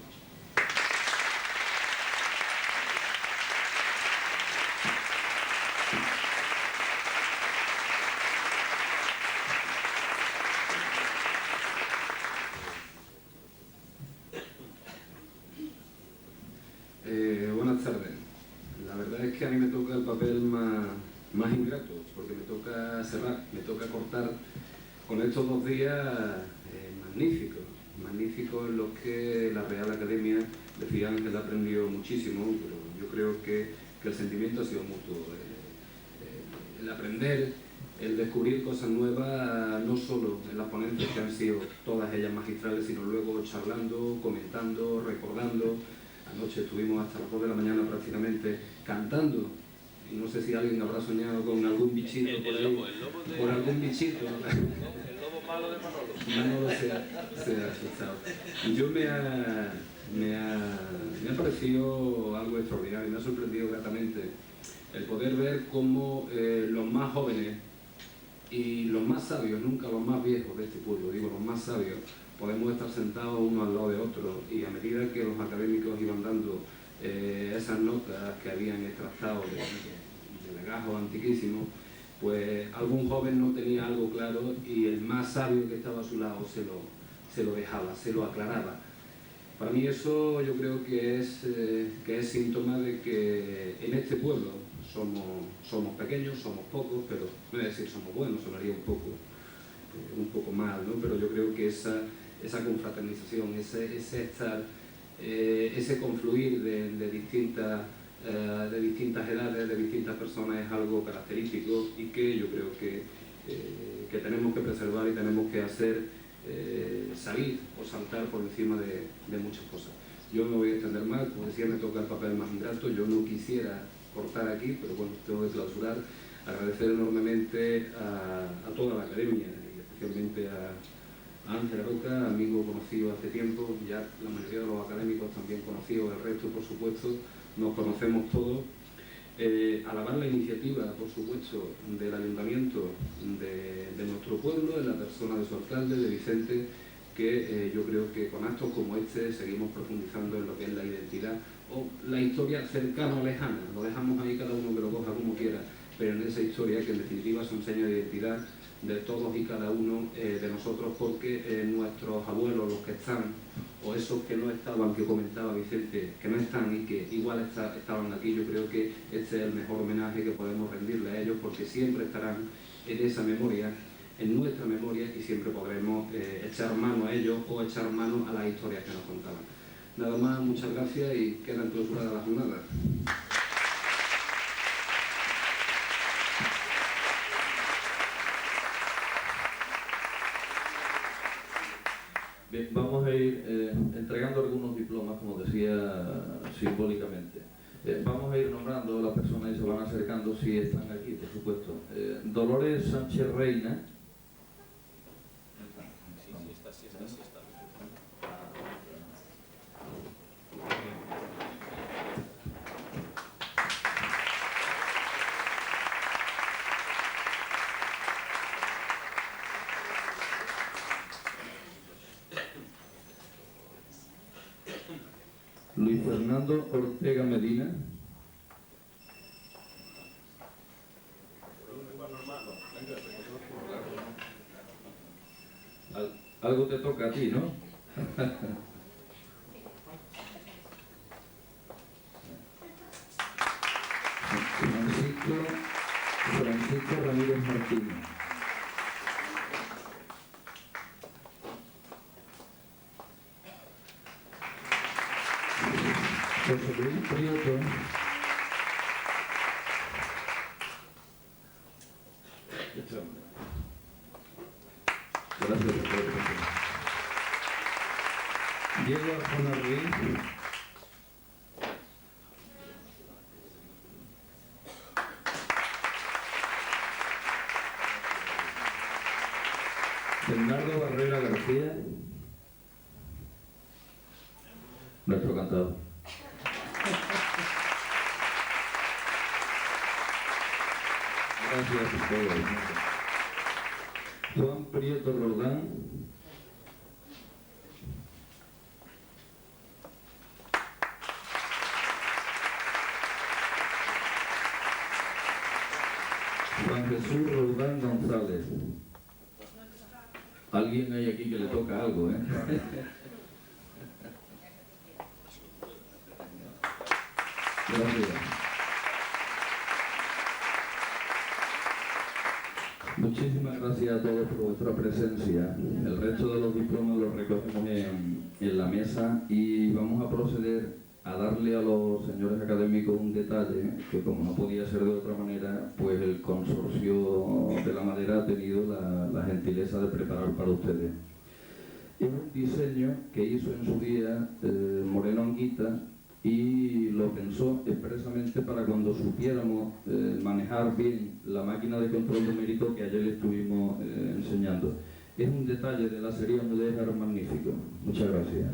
Buenas tardes. La verdad es que a mí me toca el papel más ingrato, porque me toca cerrar, me toca cortar con estos 2 días magníficos en los que la Real Academia decían que le aprendió muchísimo, pero yo creo que el sentimiento ha sido mutuo. El aprender, el descubrir cosas nuevas, no solo en las ponencias que han sido todas ellas magistrales, sino luego charlando, comentando, recordando. Anoche estuvimos hasta las 2 de la mañana prácticamente cantando y no sé si alguien habrá soñado con algún bichito por algún bichito. El lobo malo de Manolo. Manolo se ha asustado. Yo me ha parecido algo extraordinario, me ha sorprendido gratamente el poder ver cómo los más jóvenes y los más sabios, nunca los más viejos de este pueblo, digo los más sabios, podemos estar sentados uno al lado de otro, y a medida que los académicos iban dando esas notas que habían extractado de legajos antiquísimos, pues algún joven no tenía algo claro y el más sabio que estaba a su lado se lo dejaba, se lo aclaraba. Para mí eso yo creo que es síntoma de que en este pueblo somos pequeños, somos pocos, pero no voy a decir somos buenos, sonaría un poco mal, ¿no? Pero yo creo que esa confraternización, ese estar, ese confluir de distintas edades, de distintas personas, es algo característico y que yo creo que tenemos que preservar y tenemos que hacer salir o saltar por encima de muchas cosas. Yo no me voy a extender más, como decía, me toca el papel más ingrato, yo no quisiera cortar aquí, pero bueno, tengo que clausurar, agradecer enormemente a toda la academia y especialmente a Ángel Roca, amigo conocido hace tiempo, ya la mayoría de los académicos también conocidos, el resto por supuesto, nos conocemos todos. Alabar la iniciativa, por supuesto, del ayuntamiento de nuestro pueblo, en la persona de su alcalde, de Vicente, que yo creo que con actos como este seguimos profundizando en lo que es la identidad o la historia cercana o lejana. Lo dejamos ahí cada uno que lo coja como quiera, pero en esa historia que en definitiva son señas de identidad de todos y cada uno de nosotros, porque nuestros abuelos, los que están, o esos que no estaban, que comentaba Vicente, que no están y que igual estaban aquí, yo creo que este es el mejor homenaje que podemos rendirle a ellos, porque siempre estarán en esa memoria, en nuestra memoria, y siempre podremos echar mano a ellos o echar mano a las historias que nos contaban. Nada más, muchas gracias y quedan clausuradas las jornadas. Bien, vamos a ir entregando algunos diplomas, como decía simbólicamente. Vamos a ir nombrando a las personas y se van acercando si están aquí, por supuesto. Dolores Sánchez Reina. Sí está. Luis Fernando Ortega Medina. Algo te toca a ti, ¿no? Francisco Ramírez Martínez. José Luis Prieto. Gracias por todo. Diego Arjona Ruiz. Bernardo Barrera García. Nuestro cantador. Gracias a todos. Juan Prieto Roldán. Juan Jesús Roldán González. Alguien hay aquí que le toca algo, ¿eh? Gracias. Muchísimas gracias a todos por vuestra presencia. El resto de los diplomas los recogemos en la mesa y vamos a proceder a darle a los señores académicos un detalle que, como no podía ser de otra manera, pues el Consorcio de la Madera ha tenido la gentileza de preparar para ustedes. Es un diseño que hizo en su día Moreno Anguita y lo pensó expresamente para cuando supiéramos manejar bien la máquina de control numérico que ayer le estuvimos enseñando. Es un detalle de la serie mudéjar magnífico. Muchas gracias.